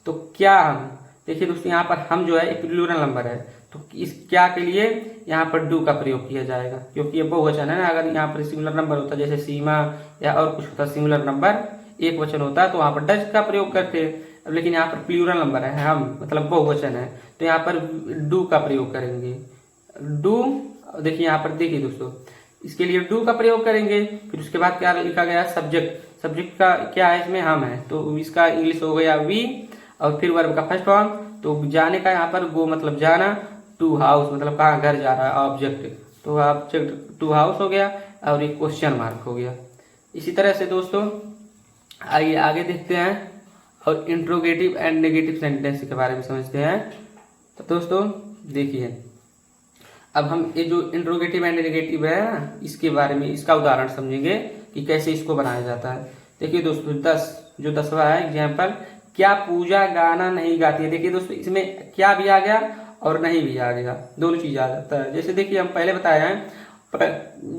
तो क्या हम, देखिए दोस्तों यहाँ पर हम जो है एक प्लूरल नंबर है, तो इस क्या के लिए यहाँ पर डू का प्रयोग किया जाएगा, क्योंकि ये बहुवचन है ना। अगर यहाँ पर सिंगुलर नंबर होता जैसे सीमा या और कुछ होता सिंगुलर नंबर एक वचन होता तो वहां पर डज का प्रयोग करते। अब लेकिन यहाँ पर प्लूरल नंबर है हम मतलब बहुवचन है, तो यहाँ पर डू का प्रयोग करेंगे। डू देखिए यहाँ पर देखिए दोस्तों, इसके लिए डू का प्रयोग करेंगे। फिर उसके बाद क्या लिखा गया, सब्जेक्ट, सब्जेक्ट का क्या है इसमें हम है, तो इसका इंग्लिश हो गया वी। और फिर वर्ब का फर्स्ट फॉर्म, तो जाने का यहाँ पर गो मतलब जाना, टू हाउस मतलब कहाँ घर जा रहा है, ऑब्जेक्ट, तो ऑब्जेक्ट टू हाउस हो गया और एक क्वेश्चन मार्क हो गया। इसी तरह से दोस्तों आइए आगे देखते हैं और इंट्रोगेटिव एंड नेगेटिव सेंटेंस के बारे में समझते हैं। तो दोस्तों देखिए, अब हम ये जो इंट्रोगेटिव एंड नेगेटिव है ना, इसके बारे में इसका उदाहरण समझेंगे कि कैसे इसको बनाया जाता है। देखिए दोस्तों 10वां है एग्जाम्पल, क्या पूजा गाना नहीं गाती है। देखिए दोस्तों इसमें क्या भी आ गया और नहीं भी आ गया, दोनों चीज आ जाता है। जैसे देखिए हम पहले बताए हैं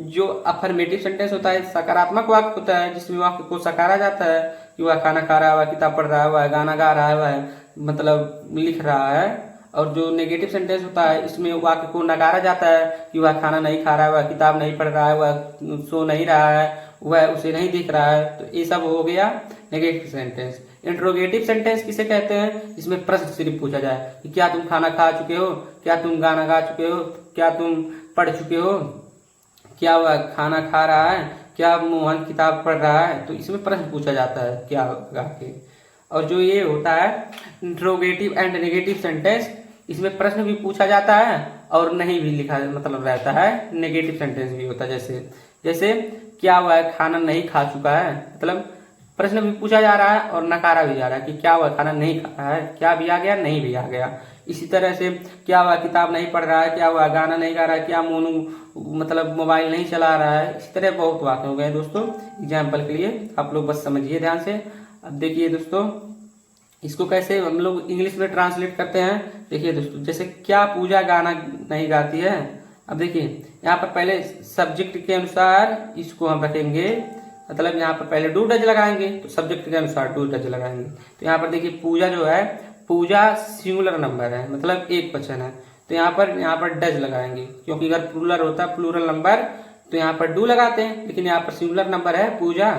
जो अफर्मेटिव सेंटेंस होता है सकारात्मक वाक्य होता है, जिसमें वाक्य को सकारा जाता है कि वह खाना खा रहा है, वह किताब पढ़ रहा है, वह गाना गा रहा है, वह मतलब लिख रहा है। और जो नेगेटिव सेंटेंस होता है इसमें वाक्य को नकारा जाता है कि वह खाना नहीं खा रहा है, वह किताब नहीं पढ़ रहा है, वह सो नहीं रहा है, वह उसे नहीं दिख रहा है। तो ये सब हो गया नेगेटिव सेंटेंस। इंट्रोगेटिव सेंटेंस किसे कहते हैं, इसमें प्रश्न सिर्फ पूछा जाए कि क्या तुम खाना खा चुके हो, क्या तुम गाना गा चुके हो, क्या तुम पढ़ चुके हो, क्या वह खाना खा रहा है, क्या मोहन किताब पढ़ रहा है। तो इसमें प्रश्न पूछा जाता है क्या गा के। और जो ये होता है इंट्रोगेटिव एंड नेगेटिव सेंटेंस, इसमें प्रश्न भी पूछा जाता है और नहीं भी लिखा मतलब रहता है, नेगेटिव सेंटेंस भी होता है। जैसे क्या वह खाना नहीं खा चुका है, मतलब प्रश्न भी पूछा जा रहा है और नकारा भी जा रहा है कि क्या वह खाना नहीं खा रहा है, क्या भी आ गया नहीं भी आ गया। इसी तरह से क्या वह किताब नहीं पढ़ रहा है, क्या वह गाना नहीं गा रहा है, क्या मोनू मतलब मोबाइल नहीं चला रहा है। इसी तरह बहुत वाक्य हो गए दोस्तों एग्जाम्पल के लिए, आप लोग बस समझिए ध्यान से। अब देखिए दोस्तों इसको कैसे हम लोग इंग्लिश में ट्रांसलेट करते हैं। देखिए दोस्तों जैसे क्या पूजा गाना नहीं गाती है। अब देखिए यहाँ पर पहले सब्जेक्ट के अनुसार इसको हम रखेंगे, मतलब यहाँ पर पहले डू डज लगाएंगे तो सब्जेक्ट के अनुसार डू डज लगाएंगे। तो यहाँ पर देखिए पूजा जो है, पूजा सिंगुलर नंबर है मतलब एक वचन है, तो यहाँ पर डज लगाएंगे, क्योंकि अगर प्लूरल होता प्लूरल नंबर तो यहाँ पर डू लगाते हैं, लेकिन यहाँ पर सिंगुलर नंबर है पूजा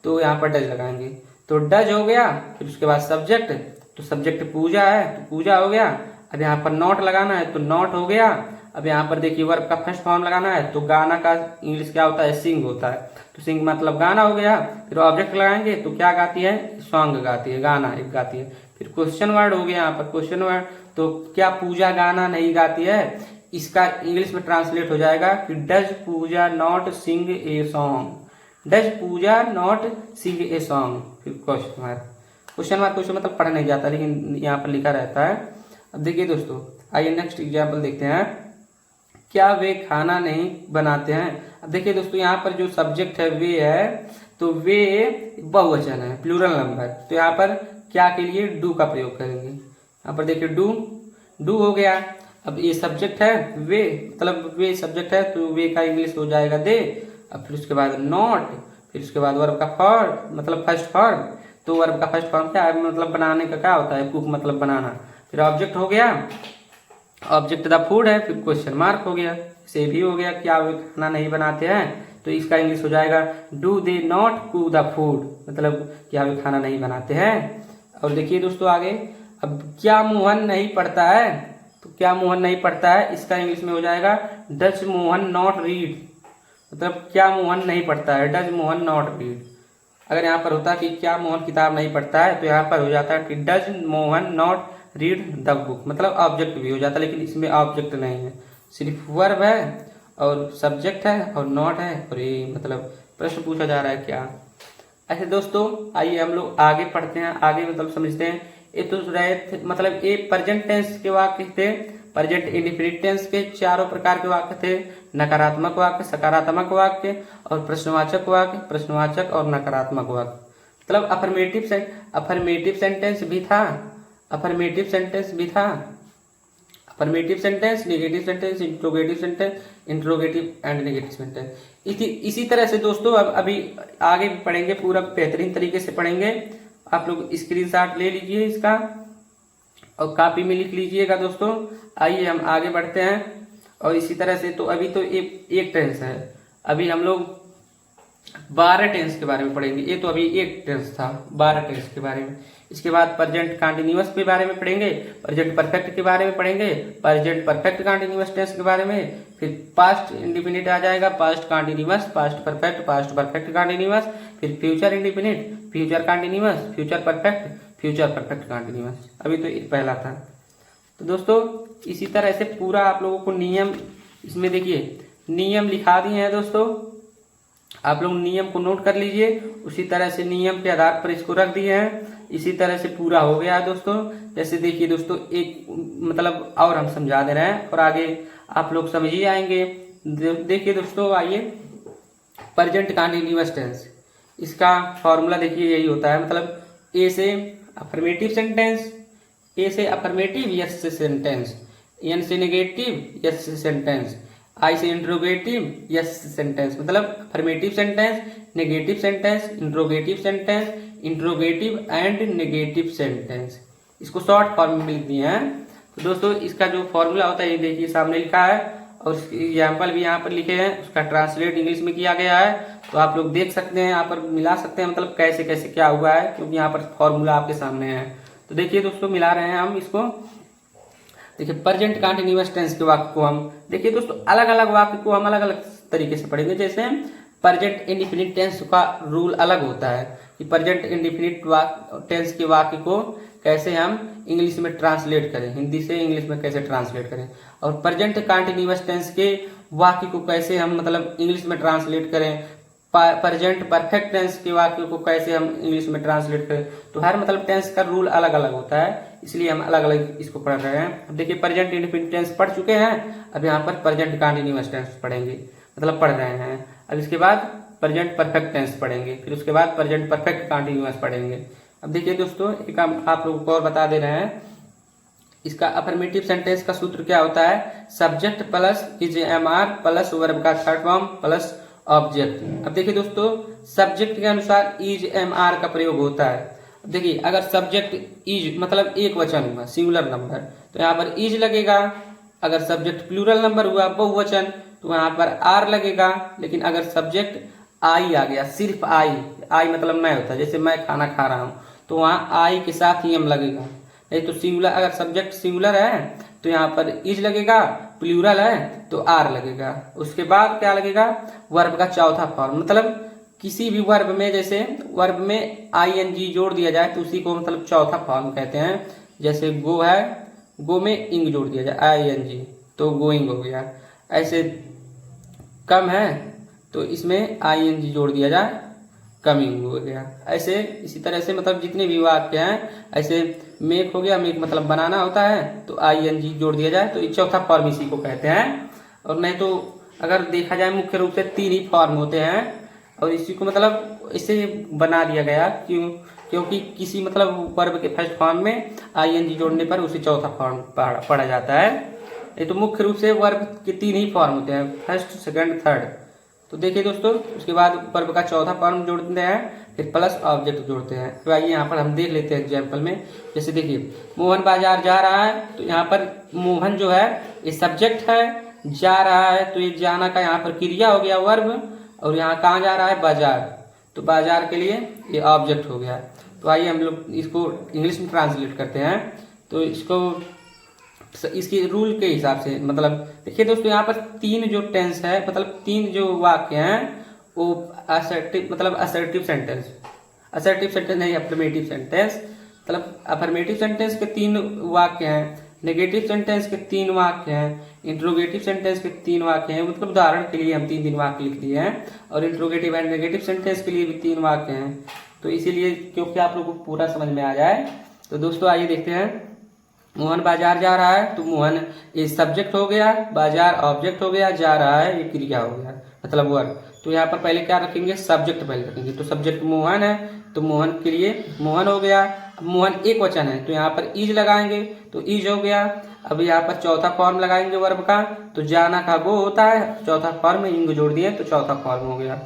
तो यहाँ पर डज लगाएंगे। तो डज हो गया, फिर उसके बाद सब्जेक्ट, तो सब्जेक्ट पूजा है तो पूजा हो गया। अब यहाँ पर नॉट लगाना है तो नॉट हो गया। अब यहाँ पर देखिए वर्ब का फर्स्ट फॉर्म लगाना है, तो गाना का इंग्लिश क्या होता है, सिंग होता है, तो सिंग मतलब गाना हो गया। फिर ऑब्जेक्ट लगाएंगे तो क्या गाती है, सॉन्ग गाती है, गाना एक गाती है। फिर क्वेश्चन वर्ड हो गया, यहाँ पर क्वेश्चन वर्ड, तो क्या पूजा गाना नहीं गाती है, इसका इंग्लिश में ट्रांसलेट हो जाएगा कि does Pooja not sing a song. Does Pooja not sing a song, फिर क्वेश्चन मार्क। क्वेश्चन मतलब पढ़ा नहीं जाता लेकिन यहाँ पर लिखा रहता है। अब देखिए दोस्तों, आइए नेक्स्ट एग्जाम्पल देखते हैं। क्या वे खाना नहीं बनाते हैं। अब देखिए दोस्तों, यहाँ पर जो सब्जेक्ट है वे है, तो वे बहुवचन है, प्लूरल नंबर। तो यहाँ पर क्या के लिए डू का प्रयोग करेंगे। यहाँ पर देखिए डू हो गया। अब ये सब्जेक्ट है वे, मतलब वे सब्जेक्ट है तो वे का इंग्लिश हो जाएगा दे। अब फिर उसके बाद नॉट, फिर उसके बाद वर्ब का फॉर्म मतलब फर्स्ट फॉर्म। तो वर्ब का फर्स्ट फॉर्म क्या है, मतलब बनाने का क्या होता है, कुक मतलब बनाना। फिर ऑब्जेक्ट हो गया, ऑब्जेक्ट द फूड है, फिर क्वेश्चन मार्क हो गया। से भी हो गया, क्या वे खाना नहीं बनाते हैं, तो इसका इंग्लिश हो जाएगा do they not cook the food, मतलब क्या वे खाना नहीं बनाते हैं। और देखिए दोस्तों आगे, अब क्या मोहन नहीं पढ़ता है, तो क्या मोहन नहीं पढ़ता है, इसका इंग्लिश में हो जाएगा डज मोहन नॉट रीड, मतलब क्या मोहन नहीं पढ़ता है, डज मोहन नॉट रीड। अगर यहाँ पर होता कि क्या मोहन किताब नहीं पढ़ता है, तो यहाँ पर हो जाता है कि does Mohan not read the book, मतलब ऑब्जेक्ट भी हो जाता है, लेकिन इसमें ऑब्जेक्ट नहीं है, सिर्फ वर्ब है और सब्जेक्ट है और नॉट है, और ये मतलब प्रश्न पूछा जा रहा है क्या। ऐसे दोस्तों आइए हम लोग आगे पढ़ते हैं, आगे मतलब समझते हैं। ये तो रहे मतलब ये प्रेजेंट टेंस के वाक्य थे, प्रेजेंट इंडेफिनिट टेंस के चारों प्रकार के वाक्य थे, नकारात्मक वाक्य, सकारात्मक वाक्य और प्रश्नवाचक वाक्य, प्रश्नवाचक और नकारात्मक वाक्य। मतलब अफर्मेटिव सेंटेंस भी था, अफर्मेटिव सेंटेंस भी था, affirmative sentence, negative sentence, interrogative sentence, interrogative and negative sentence. इसी तरह से दोस्तों अब अभी आगे भी पढ़ेंगे, पूरा बेहतरीन तरीके से पढ़ेंगे। आप लोग स्क्रीनशॉट ले लीजिए इसका और कॉपी में लिख लीजिएगा दोस्तों। आइए हम आगे बढ़ते हैं। और इसी तरह से तो अभी तो एक टेंस है, अभी हम लोग 12 टेंस के बारे में पढ़ेंगे। ये तो अभी एक टेंस था, 12 टेंस के बारे में। इसके बाद प्रेजेंट कंटीन्यूअस के बारे में पढ़ेंगे, प्रेजेंट परफेक्ट के बारे में पढ़ेंगे, प्रेजेंट परफेक्ट कंटीन्यूअस टेंस के बारे में, फिर पास्ट इंडिफिनिट आ जाएगा, past continuous, past perfect continuous, फिर future indefinite, future continuous, future perfect continuous. अभी तो पहला था। तो दोस्तों इसी तरह से पूरा आप लोगों को नियम, इसमें देखिए नियम लिखा दिए हैं दोस्तों, आप लोग नियम को नोट कर लीजिए। उसी तरह से नियम के आधार पर इसको रख दिए हैं। इसी तरह से पूरा हो गया है दोस्तों। जैसे देखिए दोस्तों, एक मतलब और हम समझा दे रहे हैं और आगे आप लोग समझ ही आएंगे। देखिए दोस्तों, आइए प्रेजेंट कंटीन्यूअस टेंस, इसका फॉर्मूला देखिए यही होता है, मतलब ए से अफर्मेटिव सेंटेंस, ए से अफर्मेटिव यस से सेंटेंस, एन से नेगेटिव यस से सेंटेंस, आई से इंट्रोगेटिव यस सेंटेंस, मतलब affirmative sentence, negative sentence, interrogative sentence, interrogative and negative sentence. इसको शॉर्ट फॉर्म में लिख दिए हैं। तो दोस्तों इसका जो फॉर्मूला होता है ये देखिए सामने लिखा है, और उसके एग्जाम्पल भी यहाँ पर लिखे हैं, उसका ट्रांसलेट इंग्लिश में किया गया है। तो आप लोग देख सकते हैं, यहाँ पर मिला सकते हैं, मतलब कैसे कैसे क्या हुआ है, क्योंकि यहाँ पर फॉर्मूला आपके सामने है। तो देखिए दोस्तों, मिला रहे हैं हम इसको। देखिए प्रेजेंट कंटीन्यूअस टेंस के वाक्य को हम देखिए दोस्तों, अलग अलग वाक्य को हम अलग अलग तरीके से पढ़ेंगे। जैसे प्रेजेंट इंडिफिनिट टेंस का रूल अलग होता है कि प्रेजेंट इंडिफिनिट टेंस के वाक्य को कैसे हम इंग्लिश में ट्रांसलेट करें, हिंदी से इंग्लिश में कैसे ट्रांसलेट करें, और प्रेजेंट कंटीन्यूअस टेंस के वाक्य को कैसे हम मतलब इंग्लिश में ट्रांसलेट करें, प्रेजेंट परफेक्ट टेंस के वाक्य को कैसे हम इंग्लिश में ट्रांसलेट करें। तो हर मतलब टेंस का रूल अलग अलग होता है, इसलिए हम अलग अलग इसको पढ़ रहे हैं। अब देखिए प्रेजेंट इंडिफिनिट टेंस पढ़ चुके हैं, अब यहाँ पर प्रेजेंट कंटीन्यूअस टेंस पढ़ेंगे, मतलब पढ़ रहे हैं। अब इसके बाद प्रेजेंट परफेक्ट टेंस पढ़ेंगे, फिर उसके बाद प्रेजेंट परफेक्ट कंटीन्यूअस पढ़ेंगे। अब देखिए दोस्तों, एक आप लोगों को और बता दे रहे हैं, इसका अफर्मेटिव सेंटेंस का सूत्र क्या होता है, subject plus is-M-are plus verb का थर्ड फॉर्म प्लस ऑब्जेक्ट। अब देखिए दोस्तों, सब्जेक्ट के अनुसार इज-एम-आर का प्रयोग होता है। देखिए अगर सब्जेक्ट इज मतलब एक वचन हुआ, सिंगुलर नंबर, तो यहाँ पर इज लगेगा। अगर सब्जेक्ट प्लूरल नंबर हुआ, बहुवचन, तो यहाँ पर आर लगेगा। लेकिन अगर सब्जेक्ट आई आ गया, सिर्फ आई मतलब मैं होता है, जैसे मैं खाना खा रहा हूँ, तो वहाँ आई के साथ ही एम लगेगा। नहीं तो सिंगुलर, अगर सब्जेक्ट सिंगुलर है तो यहाँ पर इज लगेगा, प्लूरल है तो आर लगेगा। उसके बाद क्या लगेगा, वर्ब का चौथा फॉर्म, मतलब किसी भी वर्ब में, जैसे वर्ब में आईएनजी जोड़ दिया जाए तो उसी को मतलब चौथा फॉर्म कहते हैं। जैसे गो है, गो में इंग जोड़ दिया जाए आईएनजी तो गोइंग हो गया। ऐसे कम है तो इसमें आईएनजी जोड़ दिया जाए, कमिंग हो गया। ऐसे इसी तरह से मतलब जितने भी वाक्य हैं, ऐसे मेक हो गया, मेक मतलब बनाना होता है, तो आईएनजी जोड़ दिया जाए, तो ये चौथा फॉर्म इसी को कहते हैं। और नहीं तो अगर देखा जाए मुख्य रूप से 3 ही फॉर्म होते हैं, और इसी को मतलब इसे बना दिया गया क्योंकि किसी मतलब वर्ब के फर्स्ट फॉर्म में आईएनजी जोड़ने पर उसे चौथा फॉर्म पढ़ा जाता है। ये तो मुख्य रूप से वर्ब के 3 ही फॉर्म होते हैं, फर्स्ट, सेकंड, थर्ड। तो देखिए दोस्तों, उसके बाद वर्ब का चौथा फॉर्म जोड़ते हैं, फिर प्लस ऑब्जेक्ट जोड़ते हैं। तो आइए यहाँ पर हम देख लेते हैं एग्जाम्पल में। जैसे देखिए, मोहन बाजार जा रहा है, तो यहाँ पर मोहन जो है ये सब्जेक्ट है, जा रहा है तो ये जाना का यहाँ पर क्रिया हो गया वर्ब, और यहाँ कहाँ जा रहा है, बाजार, तो बाजार के लिए ये ऑब्जेक्ट हो गया। तो आइए हम लोग इसको इंग्लिश में ट्रांसलेट करते हैं। तो इसके रूल के हिसाब से मतलब देखिए दोस्तों, यहाँ पर 3 जो टेंस है, मतलब 3 जो वाक्य हैं वो असर्टिव मतलब असर्टिव सेंटेंस नहीं, अफर्मेटिव सेंटेंस, मतलब अफर्मेटिव सेंटेंस के 3 वाक्य हैं, नेगेटिव सेंटेंस के 3 वाक्य हैं, इंट्रोगेटिव सेंटेंस के 3 वाक्य हैं। मतलब उदाहरण के लिए हम 3 वाक्य लिख दिए हैं, और इंट्रोगेटिव एंड नेगेटिव सेंटेंस के लिए भी 3 वाक्य हैं। तो इसीलिए क्योंकि आप लोगों को पूरा समझ में आ जाए, तो दोस्तों आइए देखते हैं। मोहन बाजार जा रहा है, तो मोहन ये सब्जेक्ट हो गया, बाजार ऑब्जेक्ट हो गया, जा रहा है ये क्रिया हो गया, मतलब वर्ब। तो यहाँ पर पहले क्या रखेंगे, सब्जेक्ट पहले रखेंगे। तो सब्जेक्ट मोहन है, तो मोहन के लिए मोहन हो गया। अब मोहन एक वचन है, तो यहाँ पर इज लगाएंगे, तो इज हो गया। अब यहाँ पर चौथा फॉर्म लगाएंगे वर्ब का, तो जाना का गो होता है, चौथा फॉर्म में इंग जोड़ दिए, तो चौथा फॉर्म हो गया।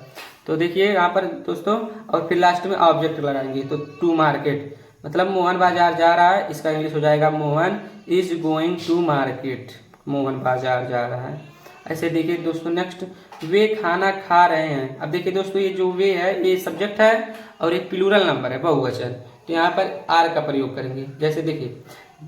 तो देखिए यहाँ पर दोस्तों, और फिर लास्ट में ऑब्जेक्ट लगाएंगे, तो टू मार्केट, मतलब मोहन बाजार जा रहा है, इसका इंग्लिश हो जाएगा Mohan is going to market, Mohan बाजार जा रहा है। ऐसे देखिए दोस्तों, नेक्स्ट, वे खाना खा रहे हैं। अब देखिए दोस्तों, ये जो वे है ये सब्जेक्ट है, और एक प्लूरल नंबर है, बहुवचन, तो यहाँ पर आर का प्रयोग करेंगे। जैसे देखिए,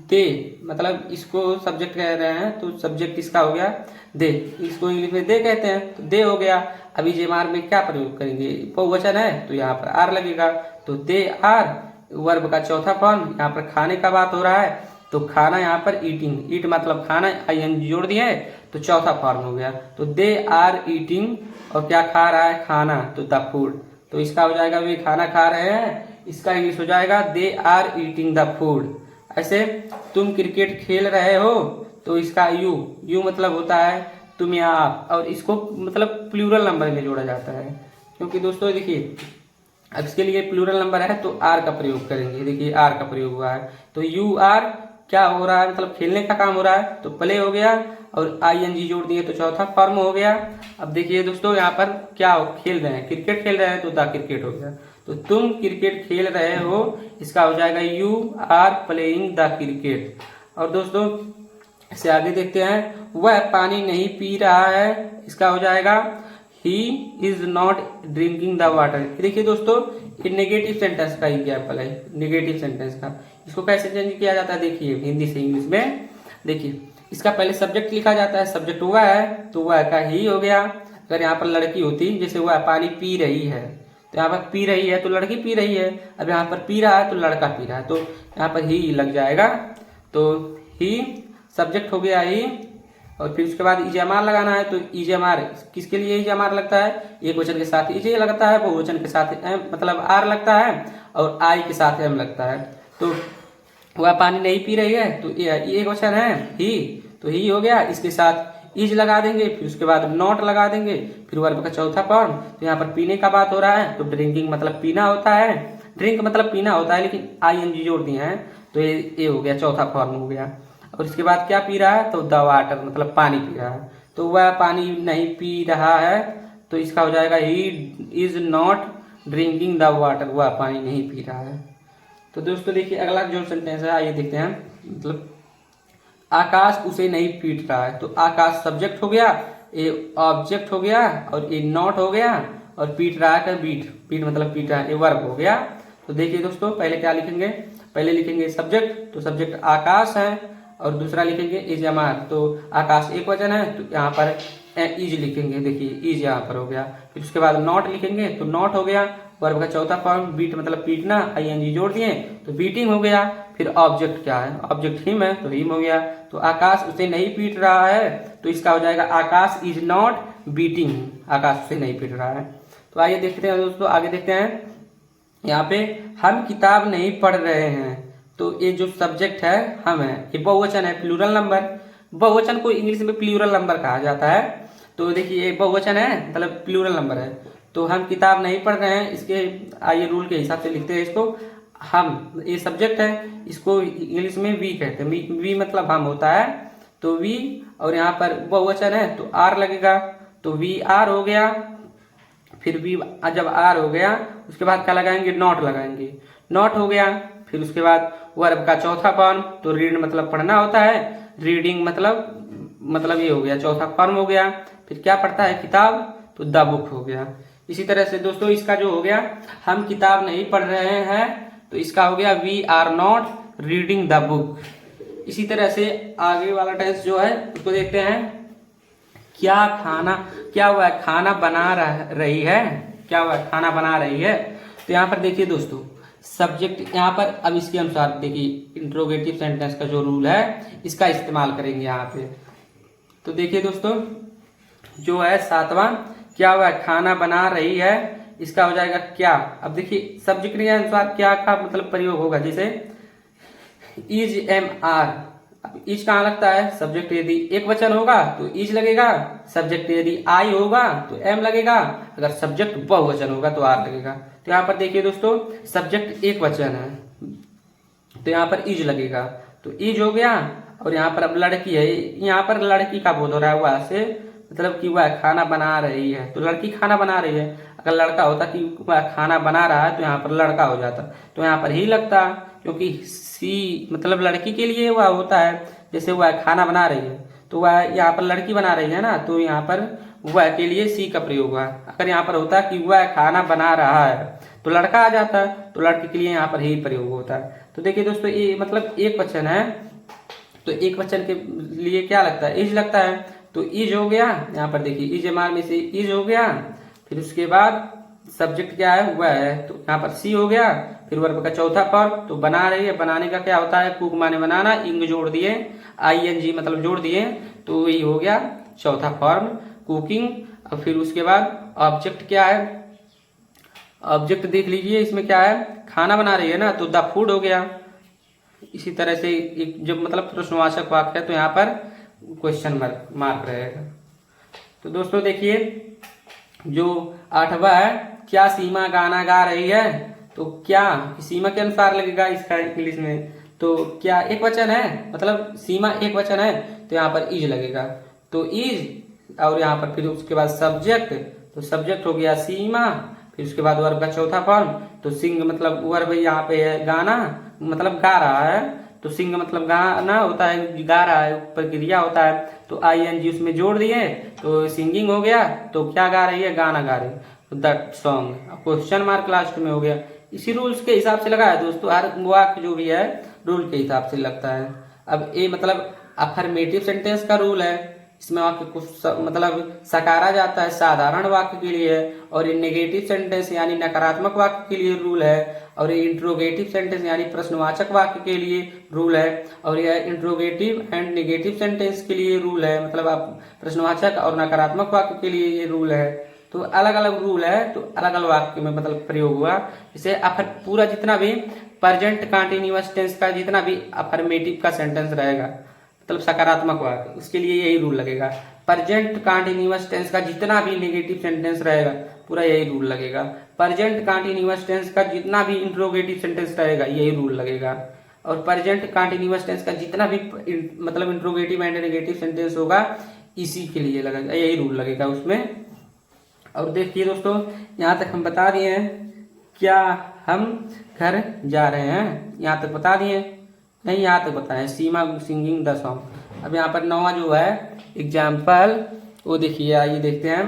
दे, मतलब इसको सब्जेक्ट कह रहे हैं, तो सब्जेक्ट इसका हो गया दे, इसको इंग्लिश में दे कहते हैं, तो दे हो गया। अभी जेमार में क्या प्रयोग करेंगे, बहुवचन है तो यहाँ पर आर लगेगा, तो दे आर, वर्ब का चौथा फॉर्म। यहाँ पर खाने का बात हो रहा है, तो खाना यहाँ पर ईटिंग, ईट मतलब खाना, आईएनजी जोड़ दिए, तो चौथा फॉर्म हो गया। तो दे आर ईटिंग, और क्या खा रहा है, खाना, तो द फूड, तो इसका हो जाएगा वे खाना खा रहे हैं, इसका इंग्लिश हो जाएगा they are eating the food. ऐसे तुम क्रिकेट खेल रहे हो, तो इसका यू मतलब होता है तुम या आप, और इसको मतलब प्लूरल नंबर में जोड़ा जाता है, क्योंकि दोस्तों देखिए अब इसके लिए प्लूरल नंबर है, तो आर का प्रयोग करेंगे। देखिए आर का प्रयोग हुआ है, तो यू आर क्या हो रहा है, मतलब खेलने का काम हो रहा है, तो प्ले हो गया, और आईएनजी जोड़ दिए, तो चौथा फॉर्म हो गया। अब देखिए दोस्तों, यहाँ पर क्या खेल रहे हैं, क्रिकेट खेल रहे हैं, तो द क्रिकेट हो गया। तो तुम क्रिकेट खेल रहे हो, इसका हो जाएगा you are playing the cricket. और दोस्तों इसे आगे देखते हैं, वह पानी नहीं पी रहा है, इसका हो जाएगा he is not drinking the water. देखिए दोस्तों, ये नेगेटिव सेंटेंस का एग्जाम्पल है, नेगेटिव सेंटेंस का। इसको कैसे चेंज किया जाता है, देखिए हिंदी से इंग्लिश में। देखिए इसका पहले सब्जेक्ट लिखा जाता है, सब्जेक्ट वह है, तो वह का ही हो गया। अगर यहाँ पर लड़की होती, जैसे वह पानी पी रही है, तो यहाँ पर पी रही है तो लड़की पी रही है, अब यहाँ पर पी रहा है तो लड़का पी रहा है, तो यहाँ पर ही लग जाएगा। तो ही सब्जेक्ट हो गया ही, और फिर उसके बाद इजमार लगाना है, तो इजमार किसके लिए इजमार लगता है, एक वचन के साथ इजे लगता है, बहुवचन के साथ एम मतलब आर लगता है, और आई के साथ एम लगता है। तो वह पानी नहीं पी रही है, तो ये एक वचन है ही, तो ही हो गया, इसके साथ इज लगा देंगे, फिर उसके बाद नॉट लगा देंगे, फिर वर्ब का चौथा फॉर्म। तो यहाँ पर पीने का बात हो रहा है, तो ड्रिंकिंग मतलब पीना होता है, ड्रिंक मतलब पीना होता है, लेकिन आईएनजी जोड़ दिए हैं, तो ये हो गया, चौथा फॉर्म हो गया। और इसके बाद क्या पी रहा है, तो द वाटर मतलब पानी पी रहा है, तो वह पानी नहीं पी रहा है, तो इसका हो जाएगा he is not drinking the water, वह पानी नहीं पी रहा है। तो दोस्तों देखिए अगला जो सेंटेंस है, आइए देखते हैं। मतलब आकाश उसे नहीं पीट रहा है, तो आकाश सब्जेक्ट हो गया, ये ऑब्जेक्ट हो गया, और ये नॉट हो गया, और पीट रहा है पीट मतलब पीट रहा है, ये वर्ब हो गया। तो देखिए दोस्तों, पहले क्या लिखेंगे, पहले लिखेंगे सब्जेक्ट, तो सब्जेक्ट आकाश है, और दूसरा लिखेंगे इजमार, तो आकाश एक वचन है, तो यहाँ पर इज लिखेंगे, देखिए इज यहाँ पर हो गया। फिर उसके बाद नॉट लिखेंगे, तो नॉट हो गया, वर्ब का चौथा फॉर्म, बीट मतलब पीटना, आईएनजी जोड़ दिए, तो बीटिंग हो गया। फिर ऑब्जेक्ट क्या है, ऑब्जेक्ट हिम है, तो हिम हो गया। तो आकाश उसे नहीं पीट रहा है, तो इसका हो जाएगा आकाश इज नॉट बीटिंग, आकाश से नहीं फिर रहा है। तो आइए देखते हैं दोस्तों, आगे देखते हैं। यहाँ पे हम किताब नहीं पढ़ रहे हैं, तो ये जो सब्जेक्ट है हम है, ये बहुवचन है, प्लूरल नंबर। बहुवचन को इंग्लिश में प्लूरल नंबर कहा जाता है। तो देखिए ये बहुवचन है मतलब प्लूरल नंबर है। तो हम किताब नहीं पढ़ रहे हैं, इसके आइए रूल के हिसाब से लिखते हैं इसको। हम ये सब्जेक्ट है, इसको इंग्लिश में वी कहते हैं। वी मतलब हम होता है, तो वी, और यहाँ पर बहुवचन है तो आर लगेगा, तो वी आर हो गया। फिर वी जब आर हो गया उसके बाद क्या लगाएंगे, नॉट लगाएंगे, नॉट हो गया। फिर उसके बाद वर्ब का चौथा फॉर्म, तो रीड मतलब पढ़ना होता है, रीडिंग मतलब ये हो गया, चौथा फॉर्म हो गया। फिर क्या पढ़ता है, किताब, तो द बुक हो गया। इसी तरह से दोस्तों इसका जो हो गया, हम किताब नहीं पढ़ रहे हैं, तो इसका हो गया we are not reading the book. इसी तरह से आगे वाला टेंस जो है उसको देखते हैं। क्या हुआ है, खाना बना रही है, क्या हुआ है, खाना बना रही है। तो यहाँ पर देखिए दोस्तों सब्जेक्ट यहाँ पर, अब इसके अनुसार देखिए इंट्रोगेटिव सेंटेंस का जो रूल है इसका इस्तेमाल करेंगे यहाँ पे। तो देखिए दोस्तों जो है सातवां, क्या हुआ है, खाना बना रही है, इसका हो जाएगा क्या। अब देखिए सब्जेक्ट के अनुसार क्या का मतलब प्रयोग होगा, जैसे इज एम आर। अब इज कहाँ लगता है, सब्जेक्ट यदि एक वचन होगा तो इज लगेगा, सब्जेक्ट यदि आई होगा तो एम लगेगा, अगर सब्जेक्ट बहुवचन होगा तो आर लगेगा। तो यहाँ पर देखिए दोस्तों सब्जेक्ट एक वचन है तो यहाँ पर इज लगेगा, तो इज हो गया। और यहाँ पर अब लड़की है, यहाँ पर लड़की का बोध हो रहा है, वह से मतलब कि वह खाना बना रही है, तो लड़की खाना बना रही है। अगर लड़का होता कि वह खाना बना रहा है तो यहाँ पर लड़का हो जाता, तो यहाँ पर ही लगता, क्योंकि सी मतलब लड़की के लिए वह होता है, जैसे वह खाना बना रही है तो वह यहाँ पर लड़की बना रही है ना, तो यहाँ पर वह के लिए सी का प्रयोग हुआ। अगर यहाँ पर होता कि वह खाना बना रहा है तो लड़का आ जाता, तो लड़के के लिए यहाँ पर ही प्रयोग होता है। तो देखिए दोस्तों ये मतलब एक वचन है, तो एक वचन के लिए क्या लगता है, इज लगता है, तो इज हो गया। यहाँ पर देखिए इज एम आर में से इज हो गया। फिर उसके बाद सब्जेक्ट क्या है, वह है, तो यहाँ पर सी हो गया। फिर वर्ब का चौथा फॉर्म, तो बना रही है, बनाने का क्या होता है, कुक माने बनाना, इंग जोड़ दिए, ING मतलब जोड़ दिए, तो ये हो गया चौथा फॉर्म कुकिंग। और फिर उसके बाद ऑब्जेक्ट क्या है, ऑब्जेक्ट देख लीजिए इसमें क्या है, खाना बना रही है ना, तो द फूड हो गया। इसी तरह से एक जब मतलब प्रश्नवाचक वाक्य है तो यहाँ पर क्वेश्चन मार्क रहेगा। तो दोस्तों देखिए जो आठवां है, क्या सीमा गाना गा रही है, तो क्या सीमा के अनुसार लगेगा इसका इंग्लिश में, तो क्या एक वचन है मतलब सीमा एक वचन है तो यहाँ पर इज लगेगा, तो इज। और यहाँ पर फिर उसके बाद सब्जेक्ट, तो सब्जेक्ट हो गया सीमा। फिर उसके बाद वर्ब का चौथा फॉर्म, तो सिंग मतलब वर्ब यहाँ पे है गाना मतलब गा रहा है, तो सिंग मतलब गाना होता है, गा रहा है, ऊपर क्रिया होता है, तो ING उसमें जोड़ दिए, तो सिंगिंग हो गया। तो क्या गा रही है, गाना गा रही है, तो that song. Question mark last में हो गया। इसी रूल्स के हिसाब से लगा है दोस्तों, हर वाक्य जो भी है रूल के हिसाब से लगता है। अब ये मतलब अफर्मेटिव सेंटेंस का रूल है, इसमें वाक्य को मतलब सकारा जाता है साधारण वाक्य के लिए, और ये नेगेटिव सेंटेंस यानी नकारात्मक वाक्य के लिए रूल है, और ये इंट्रोगेटिव सेंटेंस यानी प्रश्नवाचक वाक्य के लिए रूल है, और यह इंट्रोगेटिव एंड नेगेटिव सेंटेंस के लिए रूल है, मतलब आप प्रश्नवाचक और नकारात्मक वाक्य के लिए ये रूल है। तो अलग अलग रूल है, तो अलग अलग वाक्य में मतलब प्रयोग हुआ। इसे पूरा जितना भी प्रेजेंट कंटीन्यूअस टेंस का जितना भी अफर्मेटिव का सेंटेंस रहेगा मतलब सकारात्मक वाक्य, उसके लिए यही रूल लगेगा। प्रेजेंट कंटीन्यूअस टेंस का जितना भी नेगेटिव सेंटेंस रहेगा पूरा यही रूल लगेगा। प्रेजेंट कंटीन्यूअस टेंस का जितना भी इंट्रोगेटिव सेंटेंस रहेगा यही रूल लगेगा। और प्रेजेंट कंटीन्यूअस टेंस का जितना भी मतलब इंट्रोगेटिव एंड नेगेटिव सेंटेंस होगा इसी के लिए लगेगा, यही रूल लगेगा उसमें। और देखिए दोस्तों यहाँ तक हम बता दिए हैं, क्या हम घर जा रहे हैं, यहाँ तक बता दिए नहीं, यहाँ तक बताएं सीमा सिंगिंग द सॉन्ग। अब यहाँ पर नौवां जो है एग्जाम्पल वो देखिए, आइए देखते हैं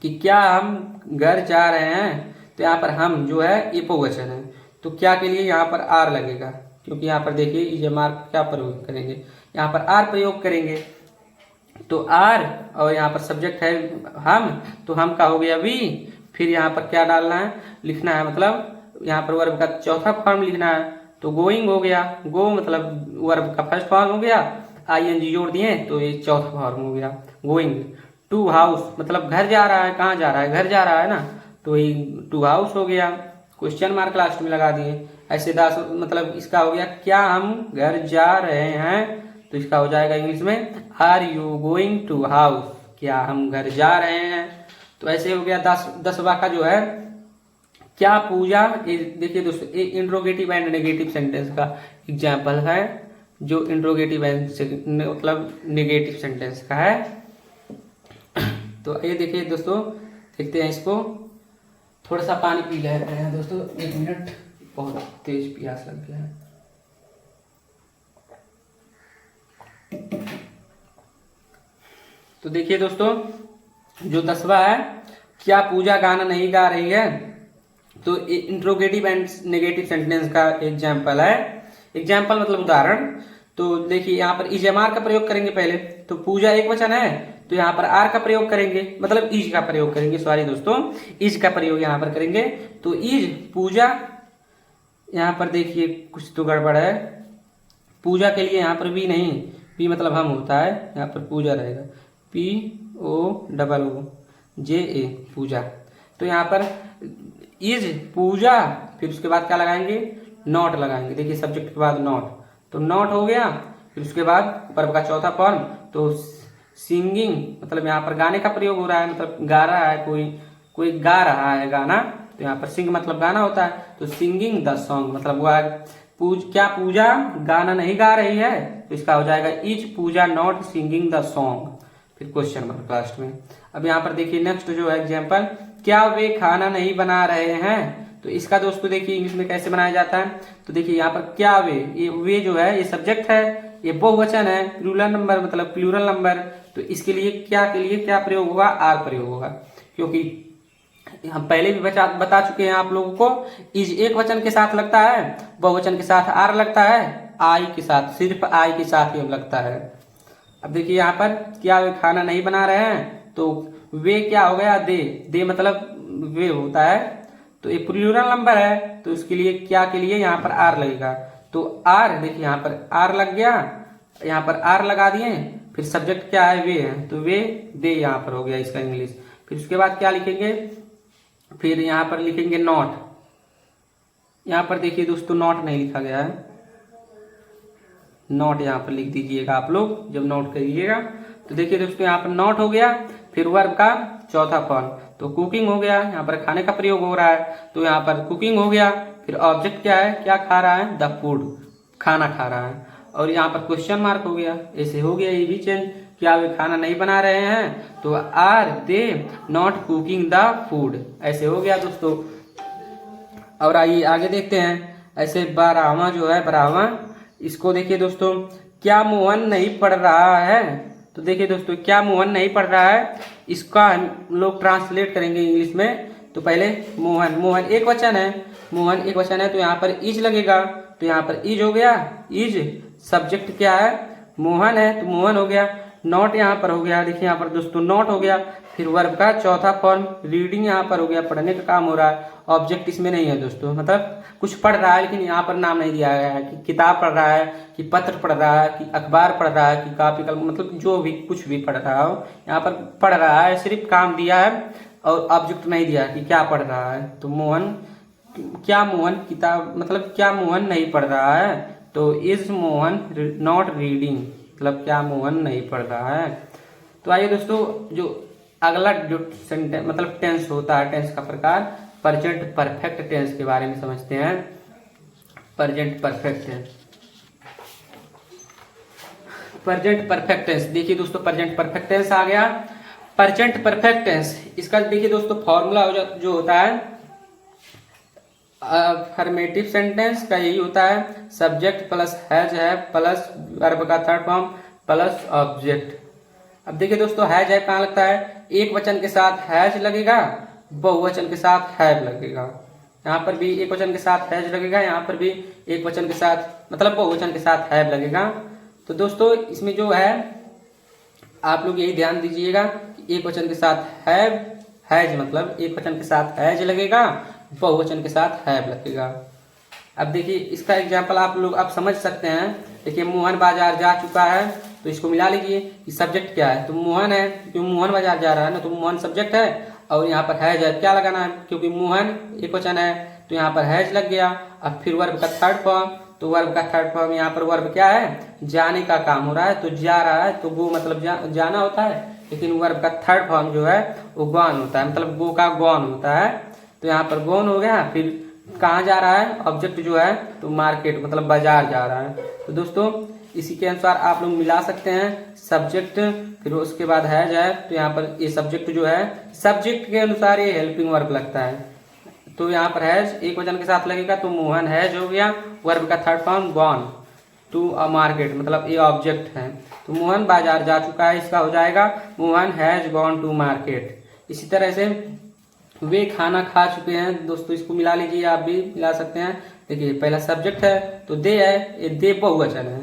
कि क्या हम घर जा रहे हैं, तो यहाँ पर हम जो है ये बहुवचन है, तो क्या के लिए यहाँ पर आर लगेगा, क्योंकि यहाँ पर देखिए ये मार्क क्या प्रयोग करेंगे, यहाँ पर आर प्रयोग करेंगे, तो आर। और यहाँ पर सब्जेक्ट है हम, तो हम का हो गया वी। फिर यहाँ पर क्या डालना है, लिखना है, मतलब यहाँ पर वर्ब का चौथा फॉर्म लिखना है, तो गोइंग हो गया, गो मतलब वर्ब का फर्स्ट फॉर्म हो गया, ING जोड़ दिए तो ये चौथा फॉर्म हो गया गोइंग। टू हाउस मतलब घर जा रहा है, कहाँ जा रहा है, घर जा रहा है ना, तो ये टू हाउस हो गया, क्वेश्चन मार्क लास्ट में लगा दिए। ऐसे 10 मतलब इसका हो गया क्या हम घर जा रहे हैं, तो इसका हो जाएगा इंग्लिश में are you going to house, क्या हम घर जा रहे हैं। तो ऐसे हो गया 10वां का जो है क्या पूजा। देखिए दोस्तों ये इंट्रोगेटिव एंड नेगेटिव सेंटेंस का एग्जाम्पल है, जो इंट्रोगेटिव एंड मतलब नेगेटिव सेंटेंस का है। तो ये देखिए दोस्तों, देखते हैं इसको, थोड़ा सा पानी पी ले रहे हैं दोस्तों, 1 मिनट, बहुत तेज प्यास लग गया है। तो देखिए दोस्तों, जो 10वां है क्या पूजा गाना नहीं गा रही है, तो इंट्रोगेटिव एंड नेगेटिव सेंटेंस का एग्जाम्पल है। एग्जाम्पल मतलब उदाहरण। तो देखिए यहाँ पर इज एम आर का प्रयोग करेंगे पहले, तो पूजा एक वचन है तो यहाँ पर आर का प्रयोग करेंगे, मतलब इज का प्रयोग करेंगे, सॉरी दोस्तों, इज का प्रयोग यहाँ पर करेंगे। तो इज पूजा, यहाँ पर देखिए कुछ तो गड़बड़ है, पूजा के लिए यहाँ पर भी नहीं, पी मतलब हम होता है, यहाँ पर पूजा रहेगा, POOJA पूजा। तो यहाँ पर इज पूजा, फिर उसके बाद क्या लगाएंगे, नॉट लगाएंगे। देखिए सब्जेक्ट के बाद नॉट, तो नॉट हो गया। फिर उसके बाद वर्ब का चौथा फॉर्म, तो सिंगिंग मतलब यहाँ पर गाने का प्रयोग हो रहा है, मतलब गा रहा है, कोई गा रहा है गाना, तो यहाँ पर सिंग मतलब गाना होता है, तो सिंगिंग द सॉन्ग मतलब वह क्या पूजा गाना नहीं गा रही है, तो इसका हो जाएगा is Pooja not singing the song, फिर क्वेश्चन मार्क लास्ट में। अब यहाँ पर देखिए नेक्स्ट जो है एग्जाम्पल, क्या वे खाना नहीं बना रहे हैं, तो इसका दोस्तों देखिए इंग्लिश में कैसे बनाया जाता है। तो देखिए यहाँ पर क्या ये वे जो है ये सब्जेक्ट है, ये बहुवचन है, प्लूरल नंबर मतलब प्लूरल नंबर, तो इसके लिए क्या प्रयोग होगा, आर प्रयोग होगा, क्योंकि हम पहले भी बता चुके हैं आप लोगों को, इज एक वचन के साथ लगता है, बहुवचन के साथ आर लगता है, आई के साथ, सिर्फ आई के साथ ही लगता है। अब देखिए यहाँ पर क्या वे खाना नहीं बना रहे हैं, तो वे क्या हो गया, दे मतलब वे होता है, तो ये प्लूरल नंबर है, तो इसके लिए क्या के लिए यहाँ पर आर लगेगा, तो आर देखिए यहाँ पर आर लग गया, यहाँ पर आर लगा दिए, फिर सब्जेक्ट क्या है, वे है, तो वे दे यहाँ पर हो गया इसका इंग्लिश। फिर उसके बाद क्या लिखेंगे, फिर यहाँ पर लिखेंगे नॉट। यहाँ पर देखिए दोस्तों नॉट नहीं लिखा गया है, नॉट यहाँ पर लिख दीजिएगा आप लोग जब नोट करिएगा। तो देखिए दोस्तों यहाँ पर नॉट हो गया, फिर वर्ब का चौथा फॉर्म, तो कुकिंग हो गया, यहाँ पर खाने का प्रयोग हो रहा है, तो यहाँ पर कुकिंग हो गया। फिर ऑब्जेक्ट क्या है, क्या खा रहा है, द फूड, खाना खा रहा है, और यहाँ पर क्वेश्चन मार्क हो गया। ऐसे हो गया ये भी चेंज, क्या वे खाना नहीं बना रहे हैं, तो are they not cooking the food, ऐसे हो गया दोस्तों। और आइए आगे देखते हैं। ऐसे 12वां जो है 12वां, इसको देखिए दोस्तों, क्या मोहन नहीं पढ़ रहा है, तो देखिए दोस्तों क्या मोहन नहीं पढ़ रहा है, इसका हम लोग ट्रांसलेट करेंगे इंग्लिश में। तो पहले मोहन एक वचन है, तो यहाँ पर इज लगेगा, तो यहाँ पर इज हो गया, इज सब्जेक्ट क्या है, मोहन है, तो मोहन हो गया। नॉट यहाँ पर हो गया, देखिए यहाँ पर दोस्तों नॉट हो गया। फिर वर्ब का चौथा फॉर्म रीडिंग यहाँ पर हो गया, पढ़ने का काम हो रहा है, ऑब्जेक्ट इसमें नहीं है दोस्तों, मतलब कुछ पढ़ रहा है, लेकिन यहाँ पर नाम नहीं दिया गया है कि किताब पढ़ रहा है, कि पत्र पढ़ रहा है, कि अखबार पढ़ रहा है, कि कॉपी कलम, मतलब जो भी कुछ भी पढ़ रहा हो, यहाँ पर पढ़ रहा है, सिर्फ काम दिया है और ऑब्जेक्ट नहीं दिया कि क्या पढ़ रहा है। तो क्या मोहन किताब मतलब क्या मोहन नहीं पढ़ रहा है, तो इज मोहन नॉट रीडिंग, मतलब क्या मोहन नहीं पढ़ रहा है। तो आइए दोस्तों, जो अगला जो सेंटेंस मतलब टेंस होता है, टेंस का प्रकार प्रेजेंट परफेक्ट टेंस के बारे में समझते हैं। प्रेजेंट परफेक्ट टेंस, देखिए दोस्तों प्रेजेंट परफेक्ट टेंस आ गया। प्रेजेंट परफेक्ट टेंस, इसका देखिए दोस्तों फॉर्मूला जो होता है अफर्मेटिव सेंटेंस का यही होता है, सब्जेक्ट प्लस हैज है प्लस वर्ब का थर्ड फॉर्म प्लस ऑब्जेक्ट। अब देखिए दोस्तों हैज है कहाँ लगता है, एक वचन के साथ हैज लगेगा, बहुवचन के साथ हैव लगेगा। यहाँ पर भी एक वचन के साथ हैज लगेगा, यहाँ पर भी एक वचन के साथ मतलब बहुवचन के साथ हैव लगेगा। तो दोस्तों इसमें जो है आप लोग यही ध्यान दीजिएगा कि एक वचन के साथ हैज मतलब एक वचन के साथ हैज लगेगा, बहुवचन के साथ हैव लगेगा। अब देखिए इसका एग्जाम्पल आप लोग अब समझ सकते हैं। देखिए मोहन बाजार जा चुका है, तो इसको मिला लीजिए कि सब्जेक्ट क्या है। तो मोहन है, क्योंकि मोहन बाजार जा रहा है ना, तो मोहन सब्जेक्ट है और यहाँ पर हैज है, क्या लगाना है, क्योंकि मोहन एक वचन है तो यहाँ पर हैज लग गया। अब फिर वर्ब का थर्ड फॉर्म, तो वर्ब का थर्ड फॉर्म यहाँ पर वर्ब क्या है, जाने का काम हो रहा है, तो जा रहा है, तो गो मतलब जाना होता है, लेकिन वर्ब का थर्ड फॉर्म जो है वो गॉन होता है, मतलब गो का गॉन होता है। तो यहाँ पर गॉन हो गया। फिर कहाँ जा रहा है, ऑब्जेक्ट जो है तो मार्केट मतलब बाजार जा रहा है। तो दोस्तों इसी के अनुसार आप लोग मिला सकते हैं सब्जेक्ट, फिर उसके बाद हैज है, तो यहाँ पर ये सब्जेक्ट जो है सब्जेक्ट के अनुसार ये हेल्पिंग वर्ब लगता है। तो यहाँ पर हैज एक वचन के साथ लगेगा, तो मोहन हैज हो गया, वर्ब का third form gone to a market, मतलब ये ऑब्जेक्ट है, तो मोहन बाजार जा चुका है, इसका हो जाएगा Mohan has gone to market. इसी तरह से वे खाना खा चुके हैं। दोस्तों इसको मिला लीजिए, आप भी मिला सकते हैं। देखिए पहला सब्जेक्ट है तो दे है, ये दे बहुवचन है,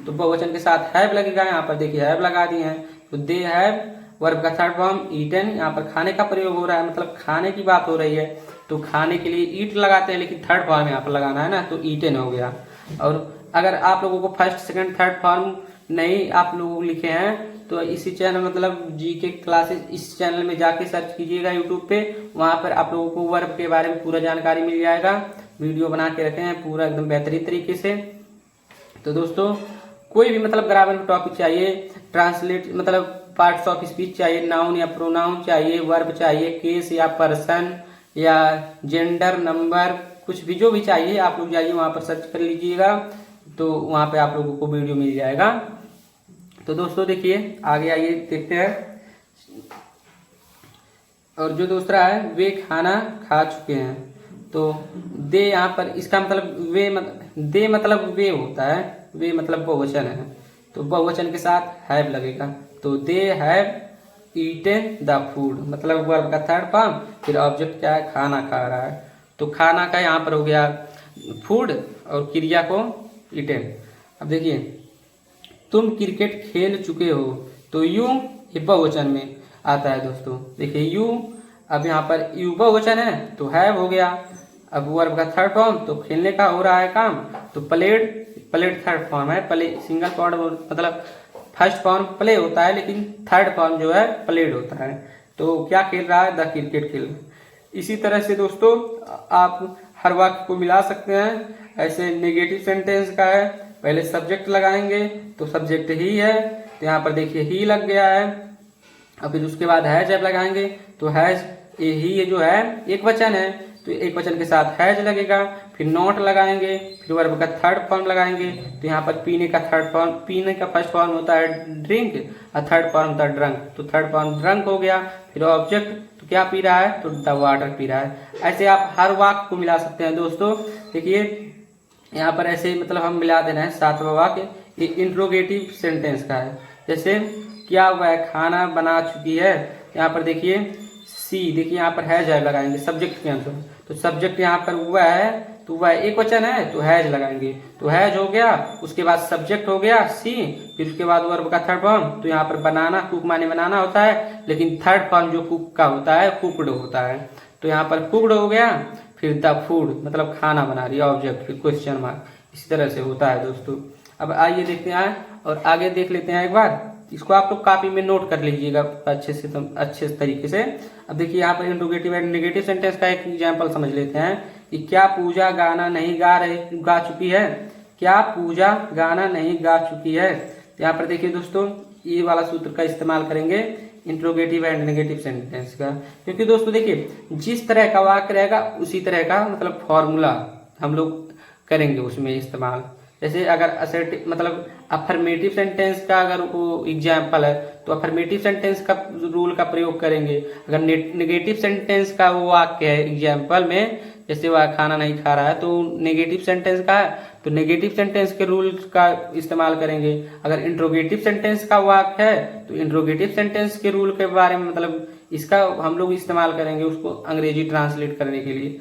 तो बहुवचन के साथ हैव लगेगा। यहाँ पर देखिए हैव लगा दिए हैं, तो दे हैव, वर्ब का थर्ड फॉर्म ईटन, यहाँ पर खाने का प्रयोग हो रहा है, मतलब खाने की बात हो रही है, तो खाने के लिए ईट लगाते हैं, लेकिन थर्ड फॉर्म यहाँ पर लगाना है ना, तो ईटन हो गया। और अगर आप लोगों को फर्स्ट सेकंड थर्ड फॉर्म नहीं आप लोग लिखे हैं, तो इसी चैनल मतलब जीके क्लासेस इस चैनल में जाके सर्च कीजिएगा यूट्यूब पे, वहां पर आप लोगों को वर्ब के बारे में पूरा जानकारी मिल जाएगा। वीडियो बना के रखे हैं पूरा एकदम बेहतरीन तरीके से। तो दोस्तों कोई भी मतलब ग्रामर टॉपिक चाहिए, ट्रांसलेट मतलब पार्ट्स ऑफ स्पीच चाहिए, नाउन या प्रोनाउन चाहिए, वर्ब चाहिए, केस या पर्सन या जेंडर, नंबर, कुछ भी जो भी चाहिए आप लोग जाइए वहां पर सर्च कर लीजिएगा, तो वहां पे आप लोगों को वीडियो मिल जाएगा। तो दोस्तों देखिए आगे आइए देखते हैं। और जो दूसरा है वे खाना खा चुके हैं, तो दे यहाँ पर इसका मतलब वे दे मतलब वे होता है, वे मतलब बहुवचन है, तो बहुवचन के साथ हैव लगेगा, तो they have eaten the food, मतलब वर्ब का थर्ड फॉर्म, फिर ऑब्जेक्ट क्या है, खाना खा रहा है, तो खाना का यहाँ पर हो गया फूड और क्रिया को ईटेन। अब देखिए तुम क्रिकेट खेल चुके हो, तो यू ये बहुवचन में आता है दोस्तों। देखिए यू, अब यहाँ पर यू बहुवचन है तो हैव हो गया। अब वर्ब का थर्ड फॉर्म, तो खेलने का हो रहा है काम, तो प्लेड, प्लेड थर्ड फॉर्म है, प्ले सिंगल फॉर्म मतलब फर्स्ट फॉर्म प्ले होता है, लेकिन थर्ड फॉर्म जो है प्लेड होता है, तो क्या खेल रहा है, द क्रिकेट खेल। इसी तरह से दोस्तों आप हर वाक्य को मिला सकते हैं। ऐसे नेगेटिव सेंटेंस का है, पहले सब्जेक्ट लगाएंगे तो सब्जेक्ट ही है, तो यहाँ पर देखिए ही लग गया है। अब फिर उसके बाद हैज जब लगाएंगे तो हैज ये जो है एक वचन है, तो एक वचन के साथ हैज लगेगा। फिर नॉट लगाएंगे, फिर वर्ब का थर्ड फॉर्म लगाएंगे, तो यहाँ पर पीने का थर्ड फॉर्म, पीने का फर्स्ट फॉर्म होता है ड्रिंक और थर्ड फॉर्म होता है ड्रंक, तो थर्ड फॉर्म ड्रंक हो गया। फिर ऑब्जेक्ट, तो क्या पी रहा है, तो द वाटर पी रहा है। ऐसे आप हर वाक्य को मिला सकते हैं दोस्तों। देखिए यहाँ पर ऐसे मतलब हम मिला देना है सातवां वाक्य, ये इंट्रोगेटिव सेंटेंस का है। जैसे क्या हुआ है, खाना बना चुकी है, यहाँ पर देखिए सी, देखिए यहाँ पर हैज लगाएंगे सब्जेक्ट के अनुसार, तो सब्जेक्ट यहाँ पर हुआ है, तो वह एक वचन है तो हैज लगाएंगे, तो हैज हो गया। उसके बाद सब्जेक्ट हो गया सी, फिर उसके बाद वर्ब का थर्ड फॉर्म, तो यहाँ पर बनाना, कुक माने बनाना होता है, लेकिन थर्ड फॉर्म जो कुक का होता है कुकड होता है, तो यहाँ पर कुकड हो गया। फिर द फूड मतलब खाना बना रही है ऑब्जेक्ट, फिर क्वेश्चन मार्क, इसी तरह से होता है दोस्तों। अब आइए देखते हैं और आगे देख लेते हैं एक बार। इसको आप लोग कॉपी में नोट कर लीजिएगा अच्छे तरीके से। अब देखिए यहाँ पर इंट्रोगेटिव एंड नेगेटिव सेंटेंस का एक एग्जांपल समझ लेते हैं कि क्या पूजा गाना नहीं गा चुकी है, क्या पूजा गाना नहीं गा चुकी है। यहाँ पर देखिए दोस्तों ये वाला सूत्र का इस्तेमाल करेंगे इंट्रोगेटिव एंड नेगेटिव सेंटेंस का, क्योंकि दोस्तों देखिए जिस तरह का वाक्य रहेगा उसी तरह का मतलब फॉर्मूला हम लोग करेंगे उसमें इस्तेमाल। जैसे अगर असर्टिव मतलब अफर्मेटिव सेंटेंस का अगर वो एग्जाम्पल है तो अफर्मेटिव सेंटेंस का रूल का प्रयोग करेंगे। अगर नेगेटिव सेंटेंस का वो वाक्य है एग्जाम्पल में, जैसे वह खाना नहीं खा रहा है तो नेगेटिव सेंटेंस का है तो नेगेटिव सेंटेंस के रूल का इस्तेमाल करेंगे। अगर इंट्रोगेटिव सेंटेंस का वाक्य है तो इंट्रोगेटिव सेंटेंस के रूल के बारे में मतलब इसका हम लोग इस्तेमाल करेंगे उसको अंग्रेजी ट्रांसलेट करने के लिए।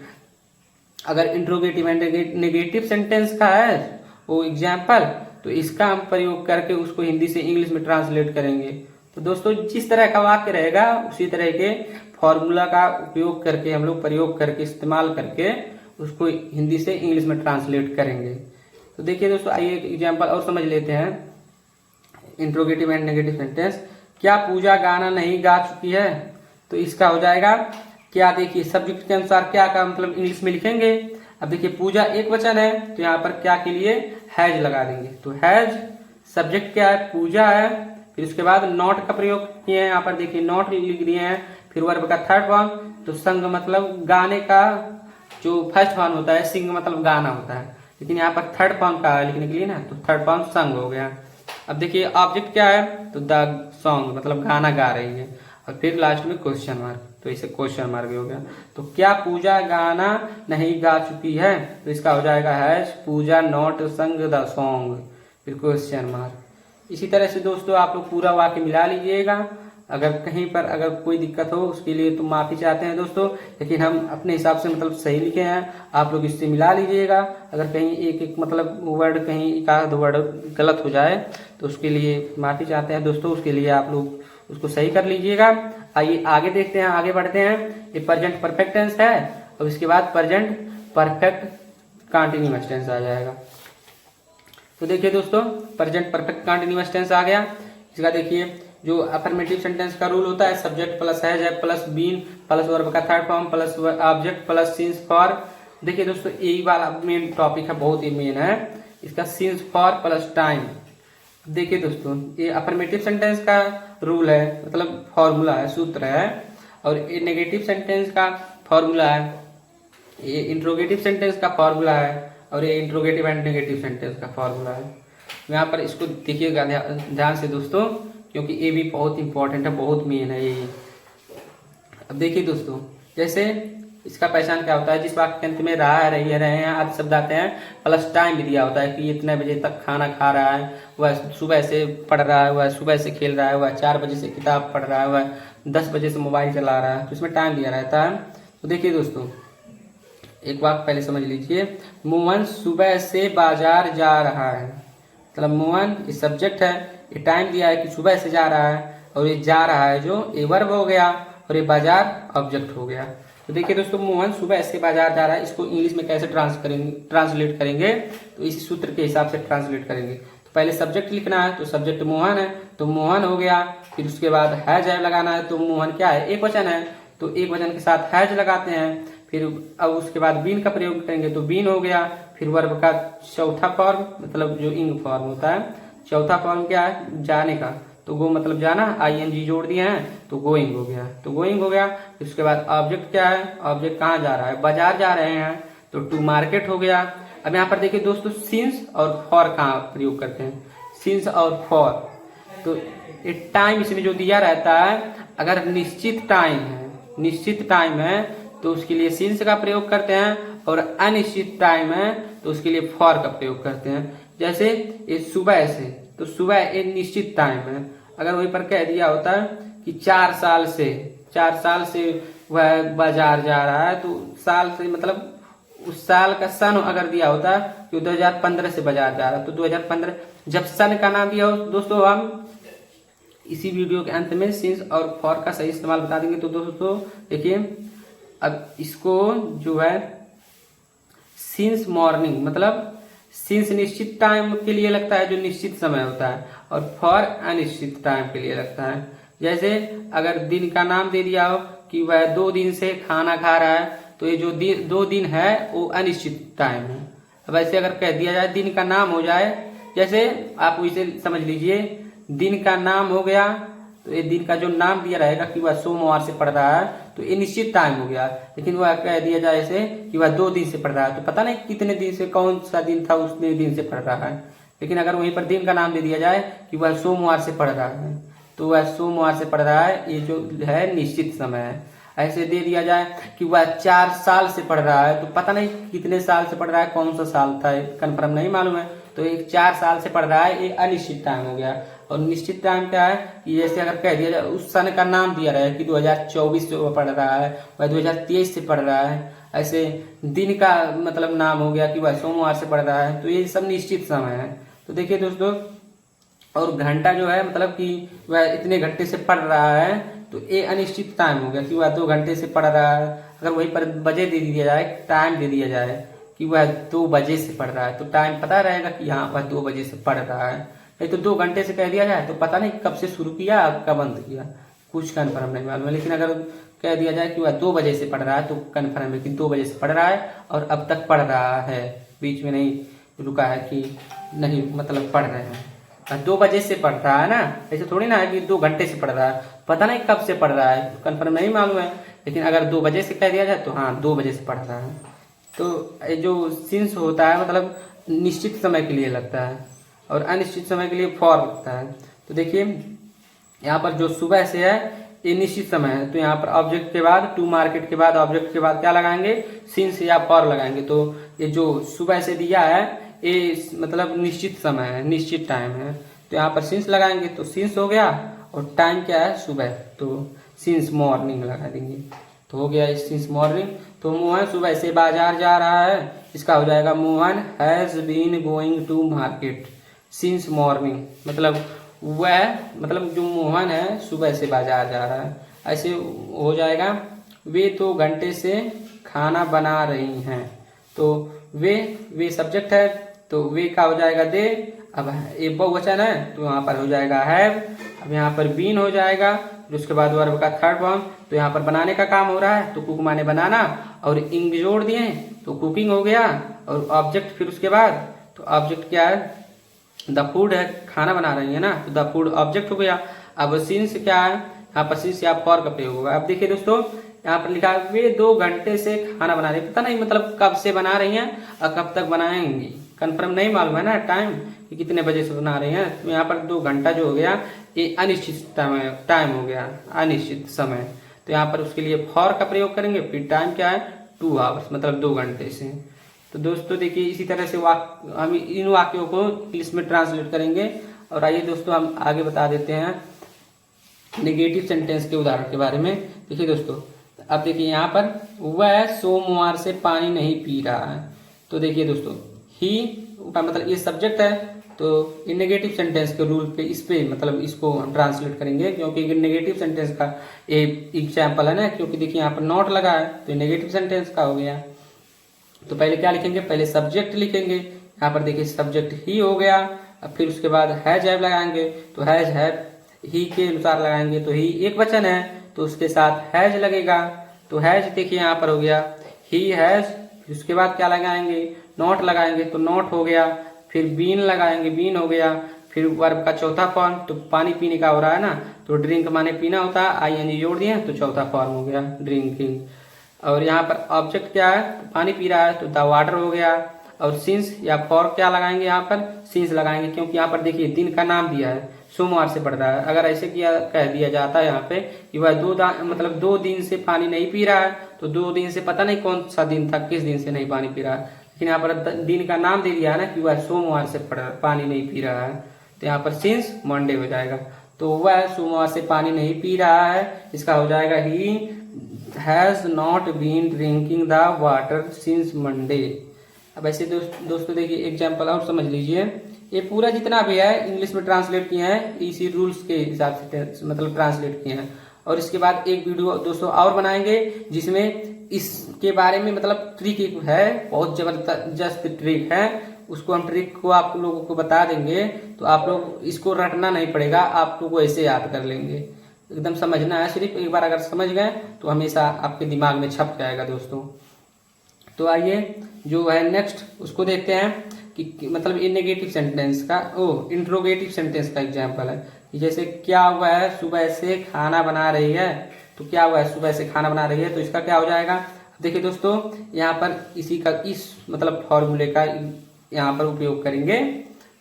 अगर इंट्रोगेटिव एंड नेगेटिव सेंटेंस का है वो एग्जाम्पल, तो इसका हम प्रयोग करके उसको हिंदी से इंग्लिश में ट्रांसलेट करेंगे। तो दोस्तों जिस तरह का वाक्य रहेगा उसी तरह के फॉर्मूला का उपयोग करके हम लोग प्रयोग करके इस्तेमाल करके उसको हिंदी से इंग्लिश में ट्रांसलेट करेंगे। तो देखिए दोस्तों आइए एक एग्जाम्पल और समझ लेते हैं। Interrogative and negative sentence. क्या पूजा गाना नहीं गा चुकी है? तो इसका हो जाएगा क्या, देखिए सब्जेक्ट के अनुसार क्या का मतलब इंग्लिश में लिखेंगे। अब देखिए पूजा एक वचन है तो यहाँ पर क्या के लिए हैज लगा देंगे। तो हैज सब्जेक्ट क्या है, पूजा है। फिर उसके बाद नॉट का प्रयोग किए हैं, यहाँ पर देखिए नॉट लिख दिए हैं। फिर वर्ब का थर्ड फॉर्म, तो संग मतलब गाने का जो फर्स्ट फॉर्म होता है, सिंग मतलब गाना होता है, लेकिन यहाँ पर थर्ड फॉर्म का लिखने के लिए ना, तो थर्ड फॉर्म संग हो गया। अब देखिए ऑब्जेक्ट क्या है, तो द सॉन्ग मतलब गाना गा रही है। और फिर लास्ट में क्वेश्चन मार्क, तो इसे क्वेश्चन मार्क भी हो गया। तो क्या पूजा गाना नहीं गा चुकी है? तो इसका हो जाएगा has Pooja not sung the song, फिर क्वेश्चन मार्क। इसी तरह से दोस्तों आप लोग पूरा वाक्य मिला लीजिएगा। अगर कहीं पर अगर कोई दिक्कत हो उसके लिए तो माफी चाहते हैं दोस्तों, लेकिन हम अपने हिसाब से मतलब सही लिखे हैं, आप लोग इससे मिला लीजिएगा। अगर कहीं एक एक मतलब वर्ड कहीं एक आध वर्ड गलत हो जाए तो उसके लिए माफी चाहते हैं दोस्तों, उसके लिए आप लोग उसको सही कर लीजिएगा। आइए आगे देखते हैं, आगे बढ़ते हैं। ये प्रेजेंट परफेक्ट टेंस है और इसके बाद प्रेजेंट परफेक्ट कंटीन्यूअस टेंस आ जाएगा। तो देखिए दोस्तों प्रेजेंट परफेक्ट कंटीन्यूअस टेंस आ गया। इसका देखिए जो अफर्मेटिव सेंटेंस का रूल होता है, सब्जेक्ट प्लस हैज है प्लस बीन प्लस वर्ब का third form plus object plus since for. देखिए दोस्तों यही वाला मेन टॉपिक है, बहुत ही मेन है इसका, सिंस फॉर प्लस टाइम। देखिए दोस्तों ये अफर्मेटिव सेंटेंस का रूल है, मतलब फॉर्मूला है, सूत्र है। और ये नेगेटिव सेंटेंस का फॉर्मूला है, ये इंट्रोगेटिव सेंटेंस का फॉर्मूला है, और ये इंट्रोगेटिव एंड नेगेटिव सेंटेंस का फॉर्मूला है। यहाँ पर इसको देखिएगा ध्यान से दोस्तों, क्योंकि ये भी बहुत इंपॉर्टेंट है, बहुत मेन है ये। अब देखिए दोस्तों जैसे इसका पहचान क्या होता है, जिस वाक्य के अंत में रहा है, रही है, रहे हैं आदि शब्द आते हैं, प्लस टाइम भी दिया होता है कि इतने बजे तक खाना खा रहा है, वह सुबह से पढ़ रहा है, वह सुबह से खेल रहा है, वह 4 बजे से किताब पढ़ रहा है, वह 10 बजे से मोबाइल चला रहा है, तो इसमें टाइम दिया रहता है। तो देखिए दोस्तों एक वाक्य पहले समझ लीजिए, मोहन सुबह से बाजार जा रहा है। मतलब मोहन ये सब्जेक्ट है, ये टाइम दिया है कि सुबह से जा रहा है, और ये जा रहा है जो ये वर्ब हो गया, और ये बाजार ऑब्जेक्ट हो गया। तो देखिए दोस्तों मोहन सुबह से बाजार जा रहा है, इसको इंग्लिश में कैसे ट्रांसलेट करेंगे, तो इसी सूत्र के हिसाब से ट्रांसलेट करेंगे। तो पहले सब्जेक्ट लिखना है, तो सब्जेक्ट मोहन है तो मोहन हो गया। फिर उसके बाद हैज लगाना है, तो मोहन क्या है, एक वचन है, तो एक वचन के साथ हैज लगाते हैं। फिर अब उसके बाद बीन का प्रयोग करेंगे, तो बीन हो गया। फिर वर्ब का चौथा फॉर्म मतलब जो इंग फॉर्म होता है, चौथा फॉर्म क्या है, जाने का, तो गो मतलब जाना, ING जोड़ दिए हैं तो गोइंग हो गया, तो गोइंग हो गया। उसके बाद ऑब्जेक्ट क्या है, ऑब्जेक्ट कहाँ जा रहा है, बाजार जा रहे हैं, तो टू मार्केट हो गया। अब यहाँ पर देखिए दोस्तों सिंस और फॉर कहाँ प्रयोग करते हैं, सिंस और फॉर। तो ये टाइम इसमें जो दिया रहता है, अगर निश्चित टाइम है तो उसके लिए सिंस का प्रयोग करते हैं, और अनिश्चित टाइम है तो उसके लिए फॉर का प्रयोग करते हैं। जैसे ये सुबह से, तो सुबह एक निश्चित टाइम है, अगर वहीं पर कह दिया होता है कि 4 साल से वह बाजार जा रहा है, तो साल से मतलब उस साल का सन अगर दिया होता कि 2015 से बाजार जा रहा है, तो 2015 जब सन का नाम दिया हो दोस्तों, हम इसी वीडियो के अंत में सिंस और फॉर का सही इस्तेमाल बता देंगे। तो दोस्तों देखिए अब इसको जो है सिंस मॉर्निंग मतलब सिंस निश्चित टाइम के लिए लगता है, जो निश्चित समय होता है, और फॉर अनिश्चित टाइम के लिए लगता है। जैसे अगर दिन का नाम दे दिया हो कि वह 2 दिन से खाना खा रहा है, तो ये जो 2 दिन है वो अनिश्चित टाइम है। अब ऐसे अगर कह दिया जाए दिन का नाम हो जाए, जैसे आप इसे समझ लीजिए दिन का नाम हो गया, तो ये दिन का जो नाम दिया रहेगा कि वह सोमवार से पढ़ रहा है, तो ये निश्चित टाइम हो गया। लेकिन वह कह दिया जाए ऐसे कि वह 2 दिन से पढ़ रहा है, तो पता नहीं कितने दिन से, कौन सा दिन था उतने दिन से पढ़ रहा है। लेकिन अगर वहीं पर दिन का नाम दे दिया जाए कि वह सोमवार से पढ़ रहा है, तो वह सोमवार से पढ़ रहा है, ये जो है निश्चित समय है। ऐसे दे दिया जाए कि वह 4 साल से पढ़ रहा है, तो पता नहीं कितने साल से पढ़ रहा है, कौन सा साल था कंफर्म नहीं मालूम है, तो एक 4 साल से पढ़ रहा है, ये अनिश्चित टाइम हो गया। और निश्चित टाइम क्या है कि जैसे अगर कह दिया जाए उस सन का नाम दिया रहे कि 2024 से वो पढ़ रहा है, वह 2023 से पढ़ रहा है, ऐसे दिन का मतलब नाम हो गया कि वह सोमवार से पढ़ रहा है, तो ये सब निश्चित समय है। तो देखिए दोस्तों, और घंटा जो है मतलब कि वह इतने घंटे से पढ़ रहा है, तो ये अनिश्चित टाइम हो गया कि वह 2 घंटे से पढ़ रहा है। अगर वहीं पर बजे दे दिया जाए, टाइम दे दिया जाए कि वह 2 बजे से पढ़ रहा है, तो टाइम पता रहेगा कि हाँ वह 2 बजे से पढ़ रहा है। नहीं तो 2 घंटे से कह दिया जाए तो पता नहीं कब से शुरू किया कब बंद किया, कुछ कन्फर्म नहीं मालूम है। लेकिन अगर कह दिया जाए कि वह 2 बजे से पढ़ रहा है तो कन्फर्म है कि 2 बजे से पढ़ रहा है और अब तक पढ़ रहा है, बीच में नहीं रुका है कि नहीं मतलब पढ़ रहे हैं। 2 बजे से पढ़ रहा है ना, ऐसे थोड़ी ना है कि 2 घंटे से पढ़ रहा है, पता नहीं कब से पढ़ रहा है, कन्फर्म नहीं मालूम है। लेकिन अगर 2 बजे से कह दिया जाए तो हाँ 2 बजे से पढ़ रहा है। तो जो सिंस होता है मतलब निश्चित समय के लिए लगता है और अनिश्चित समय के लिए फॉर लगता है। तो देखिए यहाँ पर जो सुबह से है ये निश्चित समय है, तो यहाँ पर ऑब्जेक्ट के बाद टू मार्केट के बाद ऑब्जेक्ट के बाद क्या लगाएंगे, सिंस या फॉर लगाएंगे। तो ये जो सुबह से दिया है ये मतलब निश्चित समय है, निश्चित टाइम है, तो यहाँ पर सिंस लगाएंगे तो सिंस हो गया और टाइम क्या है सुबह, तो सिंस मॉर्निंग लगा देंगे तो हो गया सिंस मॉर्निंग। तो मोहन सुबह से बाजार जा रहा है, इसका हो जाएगा Mohan has been going to market since morning, मतलब वह मतलब जो मोहन है सुबह से बाजार जा रहा है। ऐसे हो जाएगा वे 2 घंटे से खाना बना रही हैं, तो वे सब्जेक्ट है तो वे का हो जाएगा दे। अब ये बहुवचन है तो यहाँ पर हो जाएगा हैव। अब यहाँ पर बीन हो जाएगा, फिर उसके बाद वर्ब का थर्ड फॉर्म, तो यहाँ पर बनाने का काम हो रहा है तो कुक माने बनाना और इंग जोड़ दिए तो कुकिंग हो गया। और ऑब्जेक्ट फिर उसके बाद तो ऑब्जेक्ट क्या है, द फूड है, खाना बना रही है ना, तो द फूड ऑब्जेक्ट हो गया। अब सिंस क्या है, यहाँ पर सिंस या फॉर का प्रयोग होगा। अब देखिए दोस्तों यहाँ पर लिखा है वे 2 घंटे से खाना बना रही है, पता नहीं मतलब कब से बना रही हैं और कब तक बनाएंगी, कन्फर्म नहीं मालूम है ना टाइम कि कितने बजे से बना रही हैं। तो यहाँ पर 2 घंटा जो हो गया ये अनिश्चित टाइम हो गया, अनिश्चित समय। तो यहाँ पर उसके लिए फॉर का प्रयोग करेंगे, फिर टाइम क्या है 2 आवर्स मतलब 2 घंटे से। तो दोस्तों देखिए इसी तरह से हम इन वाक्यों को इंग्लिश में ट्रांसलेट करेंगे। और आइए दोस्तों हम आगे बता देते हैं नेगेटिव सेंटेंस के उदाहरण के बारे में। देखिए दोस्तों अब देखिए यहाँ पर वह सोमवार से पानी नहीं पी रहा है, तो देखिए दोस्तों ही का मतलब ये सब्जेक्ट है, तो ये नेगेटिव सेंटेंस के रूल पे इस पे मतलब इसको हम ट्रांसलेट करेंगे, क्योंकि नेगेटिव सेंटेंस का ये एग्जाम्पल है ना, क्योंकि देखिए यहाँ पर नॉट लगा है तो ये नेगेटिव सेंटेंस का हो गया। तो पहले क्या लिखेंगे, पहले सब्जेक्ट लिखेंगे, यहाँ पर देखिए सब्जेक्ट ही हो गया। अब फिर उसके बाद हैज हैव लगाएंगे, तो हैज हैव ही के अनुसार लगाएंगे, तो ही एक वचन है तो उसके साथ हैज लगेगा। तो हैज देखिए यहाँ पर हो गया ही हैज, फिर उसके बाद क्या लगाएंगे, नॉट लगाएंगे तो नॉट हो गया, फिर बीन लगाएंगे, बीन हो गया, फिर वर्ब का चौथा फॉर्म तो पानी पीने का हो रहा है ना, तो ड्रिंक माने पीना होता है, आईएनजी जोड़ दिए तो चौथा फॉर्म हो गया ड्रिंकिंग। और यहाँ पर ऑब्जेक्ट क्या है, पानी पी रहा है तो द वाटर हो गया। और सिंस या फॉर क्या लगाएंगे, यहाँ पर सिंस लगाएंगे, क्योंकि यहाँ पर देखिए दिन का नाम दिया है, सोमवार से पड़ रहा है। अगर ऐसे किया कह दिया जाता है यहाँ पे कि वह 2 दिन से पानी नहीं पी रहा है, तो 2 दिन से पता नहीं कौन सा दिन था, किस दिन से नहीं पानी पी रहा है, लेकिन यहाँ पर दिन का नाम दे दिया है ना कि वह सोमवार से पानी नहीं पी रहा है, तो यहाँ पर सिंस मंडे हो जाएगा। तो वह सोमवार से पानी नहीं पी रहा है, इसका हो जाएगा he has not been drinking the water since Monday. अब ऐसे दोस्तों देखिए एग्जाम्पल और समझ लीजिए, ये पूरा जितना भी है इंग्लिश में ट्रांसलेट किए हैं इसी रूल्स के हिसाब से मतलब ट्रांसलेट किए हैं। और इसके बाद एक वीडियो दोस्तों और बनाएंगे जिसमें इसके बारे में मतलब ट्रिक है, बहुत जबरदस्त ट्रिक है, उसको हम ट्रिक को आप लोगों को बता देंगे, तो आप लोग इसको रटना नहीं पड़ेगा, आप लोग को ऐसे याद कर लेंगे, एकदम समझना है सिर्फ एक बार, अगर समझ गए तो हमेशा आपके दिमाग में छप जाएगा दोस्तों। तो आइए जो है नेक्स्ट उसको देखते हैं कि मतलब ये नेगेटिव सेंटेंस का इंट्रोगेटिव सेंटेंस का एग्जांपल है कि जैसे क्या हुआ है सुबह से खाना बना रही है, तो क्या हुआ है सुबह से खाना बना रही है, तो इसका क्या हो जाएगा। देखिए दोस्तों यहाँ पर इसी का इस मतलब फॉर्मूले का यहाँ पर उपयोग करेंगे,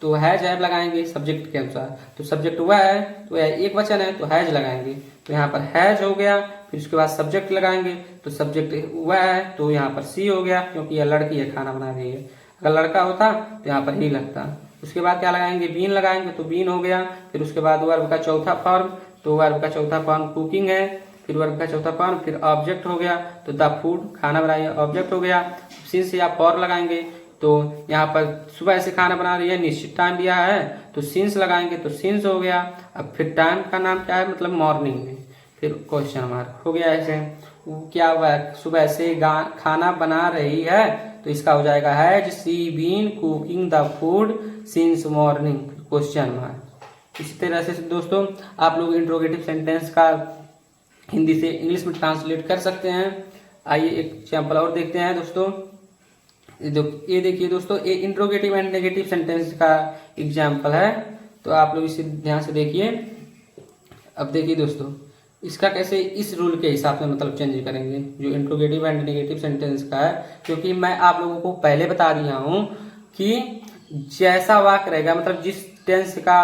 तो हैज हैव लगाएंगे सब्जेक्ट के अनुसार, तो सब्जेक्ट हुआ है तो एक वचन है तो हैज लगाएंगे, तो यहाँ पर हैज हो गया, फिर उसके बाद सब्जेक्ट लगाएंगे, तो सब्जेक्ट हुआ है तो यहाँ पर सी हो गया, क्योंकि यह लड़की है खाना बना रही है, अगर लड़का होता तो यहाँ पर ही लगता। उसके बाद क्या लगाएंगे, बीन लगाएंगे, तो बीन हो गया, फिर उसके बाद वर्ब का चौथा फॉर्म, तो वर्ब का चौथा फॉर्म कुकिंग है, फिर वर्ब का चौथा फॉर्म, फिर ऑब्जेक्ट हो गया, तो द फूड खाना बनाइए ऑब्जेक्ट हो गया। सिंस या फॉर लगाएंगे, तो यहाँ पर सुबह से खाना बना रही है, निश्चित टाइम दिया है तो सिंस लगाएंगे, तो सिंस हो गया। अब फिर टाइम का नाम क्या है, मतलब मॉर्निंग में, फिर क्वेश्चन मार्क हो गया। ऐसे क्या हुआ, सुबह से खाना बना रही है, तो इसका हो जाएगा has she been cooking the food since morning, question mark. इसी तरह से दोस्तों आप लोग इंट्रोगेटिव सेंटेंस का हिंदी से इंग्लिश में ट्रांसलेट कर सकते हैं। आइए एक एग्जाम्पल और देखते हैं दोस्तों। ये देखिए दोस्तों, ये इंट्रोगेटिव एंड नेगेटिव सेंटेंस का एग्जाम्पल है, तो आप लोग इसे ध्यान से देखिए। अब देखिए दोस्तों, इसका कैसे इस रूल के हिसाब से मतलब चेंज करेंगे जो इंट्रोगेटिव एंड नेगेटिव सेंटेंस का है, क्योंकि मैं आप लोगों को पहले बता दिया हूँ कि जैसा वाक्य रहेगा, मतलब जिस टेंस का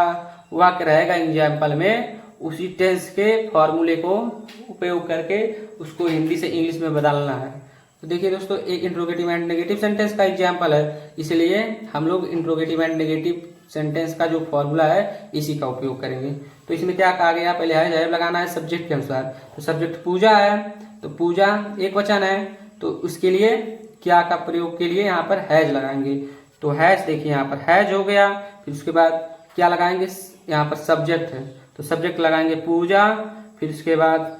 वाक्य रहेगा एग्जाम्पल में, उसी टेंस के फॉर्मूले को उपयोग करके उसको हिंदी से इंग्लिश में बदलना है। तो देखिए दोस्तों, एक इंट्रोगेटिव एंड नेगेटिव सेंटेंस का एग्जाम्पल है, इसलिए हम लोग इंट्रोगेटिव एंड नेगेटिव सेंटेंस का जो फॉर्मूला है इसी का उपयोग करेंगे। तो इसमें क्या कहा गया, पहले है लगाना है सब्जेक्ट के अनुसार। तो सब्जेक्ट पूजा है, तो पूजा एक वचन है, तो उसके लिए क्या का प्रयोग के लिए यहाँ पर हैज लगाएंगे। तो हैज देखिए यहाँ पर हैज हो गया, फिर उसके बाद क्या लगाएंगे, यहाँ पर सब्जेक्ट है तो सब्जेक्ट लगाएंगे पूजा, फिर उसके बाद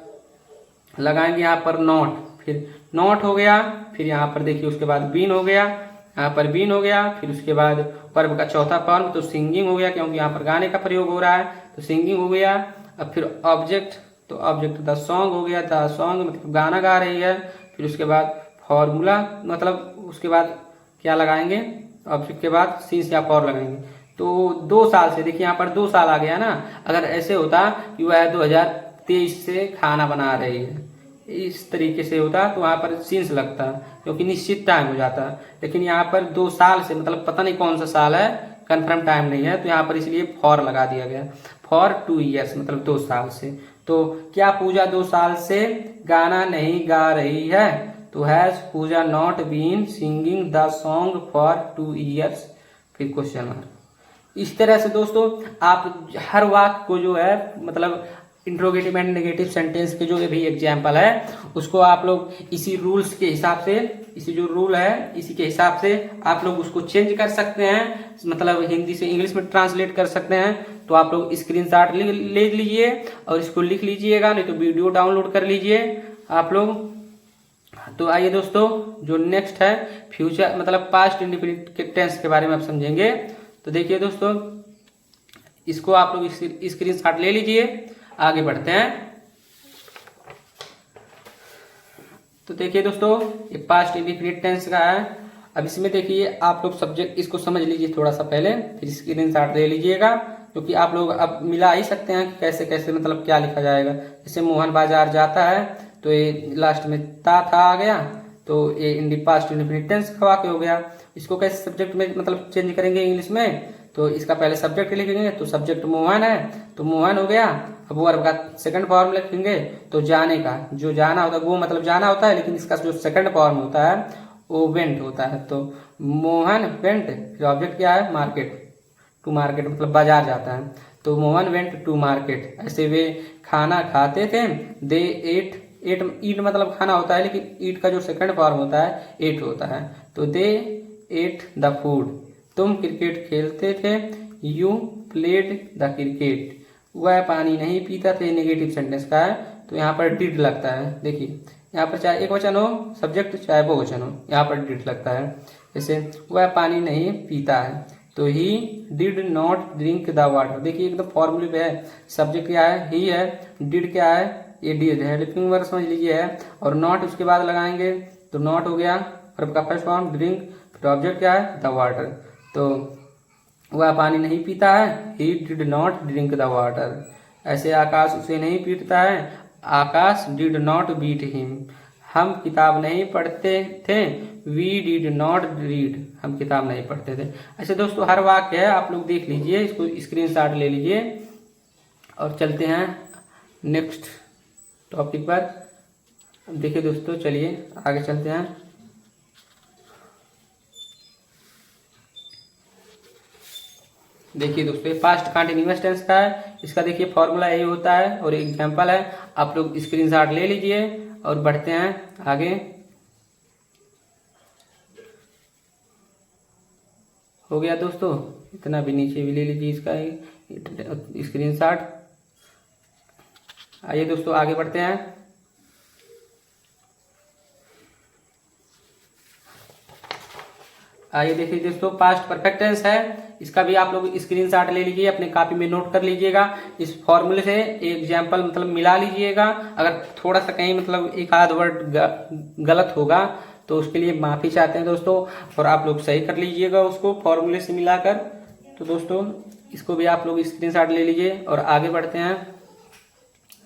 लगाएंगे यहाँ पर नॉट, फिर नॉट हो गया, फिर यहाँ पर देखिए उसके बाद बीन हो गया, यहाँ पर बीन हो गया, फिर उसके बाद वर्ब का चौथा फॉर्म तो सिंगिंग हो गया, क्योंकि यहाँ पर गाने का प्रयोग हो रहा है तो सिंगिंग हो गया। अब फिर ऑब्जेक्ट, तो ऑब्जेक्ट द सॉन्ग हो गया, द सॉन्ग मतलब गाना गा रही है। फिर उसके बाद फॉर्मूला, मतलब उसके बाद क्या लगाएंगे, ऑब्जेक्ट के बाद सिंस या फॉर लगाएंगे। तो 2 साल से, देखिए यहाँ पर 2 साल आ गया ना। अगर ऐसे होता कि वह 2023 से खाना बना रही है, इस तरीके से होता तो वहाँ पर सिंस लगता, क्योंकि निश्चित टाइम हो जाता। लेकिन यहाँ पर 2 साल से मतलब पता नहीं कौन सा साल है, कंफर्म टाइम नहीं है, तो यहाँ पर इसलिए फॉर लगा दिया गया। फॉर 2 ईयर्स मतलब 2 साल से। तो क्या पूजा 2 साल से गाना नहीं गा रही है, तो has Pooja not been singing the song for 2 years, फिर क्वेश्चन मार्क। इस तरह से दोस्तों आप हर वाक्य को जो है, मतलब इंट्रोगेटिव एंड नेगेटिव सेंटेंस के जो भी एग्जाम्पल है उसको आप लोग इसी रूल्स के हिसाब से, इसी जो रूल है इसी के हिसाब से आप लोग उसको चेंज कर सकते हैं, मतलब हिंदी से इंग्लिश में ट्रांसलेट कर सकते हैं। तो आप लोग स्क्रीनशॉट ले लीजिए और इसको लिख लीजिएगा, नहीं तो वीडियो डाउनलोड कर लीजिए आप लोग। तो आइए दोस्तों, जो नेक्स्ट है फ्यूचर मतलब पास्ट इंडेफिनिट टेंस के बारे में आप समझेंगे। तो देखिए दोस्तों, इसको आप लोग स्क्रीनशॉट ले लीजिए, आगे बढ़ते हैं। तो देखिए दोस्तों, ये पास्ट इंडेफिनिट टेंस का है। अब इसमें देखिए आप लोग सब्जेक्ट इसको समझ लीजिए थोड़ा सा पहले, फिर स्क्रीनशॉट ले लीजिएगा, क्योंकि आप लोग अब मिला ही सकते हैं कि कैसे कैसे मतलब क्या लिखा जाएगा। जैसे मोहन बाजार जाता है, तो ये लास्ट में था आ गया, तो ये पास्ट इंडेफिनिट टेंस का वाक्य हो गया। इसको कैसे सब्जेक्ट में मतलब चेंज करेंगे इंग्लिश में, तो इसका पहले सब्जेक्ट लिखेंगे, तो सब्जेक्ट मोहन है तो मोहन हो गया। अब वर्ब का सेकंड फॉर्म लिखेंगे, तो जाने का, जो जाना होता है वो मतलब जाना होता है, लेकिन इसका जो सेकंड फॉर्म होता है वो वेंट होता है। तो मोहन वेंट, फिर ऑब्जेक्ट क्या है मार्केट, टू मार्केट मतलब बाजार जाता है, तो मोहन वेंट टू मार्केट। ऐसे वे खाना खाते थे, दे एट, ईट मतलब खाना होता है, लेकिन ईट का जो सेकंड फॉर्म होता है एट होता है, तो दे एट द फूड। तुम क्रिकेट खेलते थे, यू प्लेड द क्रिकेट। वह पानी नहीं पीता थे, नेगेटिव सेंटेंस का है, तो यहाँ पर डिड लगता है। देखिए यहाँ पर चाहे एक वचन हो सब्जेक्ट, चाहे बहुवचन हो, यहाँ पर डिड लगता है। जैसे वह पानी नहीं पीता है, तो he did not drink the water. देखिए एकदम फॉर्मूले पे है, सब्जेक्ट क्या है ही है, डिड क्या है ये डिड है, हेल्पिंग वर्ब समझ लीजिए है, और नॉट उसके बाद लगाएंगे, तो नॉट हो गया वर्ब का फर्स्ट फॉर्म ड्रिंक, फिर ऑब्जेक्ट क्या है द वाटर। तो वह पानी नहीं पीता है, he did not drink the water. ऐसे आकाश उसे नहीं पीटता है, आकाश डिड नॉट बीट हिम। हम किताब नहीं पढ़ते थे, वी डिड नॉट रीड। हम किताब नहीं पढ़ते थे। ऐसे दोस्तों हर वाक्य है, आप लोग देख लीजिए, इसको स्क्रीनशॉट ले लीजिए और चलते हैं नेक्स्ट टॉपिक पर। देखिए दोस्तों, चलिए आगे चलते हैं। देखिए दोस्तों, पास्ट कंटिन्यूअस टेंस का है, इसका देखिए फॉर्मूला यही होता है और एग्जांपल है, आप लोग स्क्रीनशॉट ले लीजिए और बढ़ते हैं आगे। हो गया दोस्तों, इतना भी नीचे भी ले लीजिए इसका स्क्रीनशॉट। आइए दोस्तों आगे बढ़ते हैं। आइए देखिए दोस्तों, पास्ट परफेक्ट टेंस है, इसका भी आप लोग स्क्रीनशॉट ले लीजिए, अपने कॉपी में नोट कर लीजिएगा। इस फॉर्मूले से एग्जाम्पल मतलब मिला लीजिएगा। अगर थोड़ा सा कहीं मतलब एक आध वर्ड गलत होगा तो उसके लिए माफी चाहते हैं दोस्तों, और आप लोग सही कर लीजिएगा उसको फॉर्मूले से मिलाकर। तो दोस्तों इसको भी आप लोग स्क्रीनशॉट ले लीजिए और आगे बढ़ते हैं।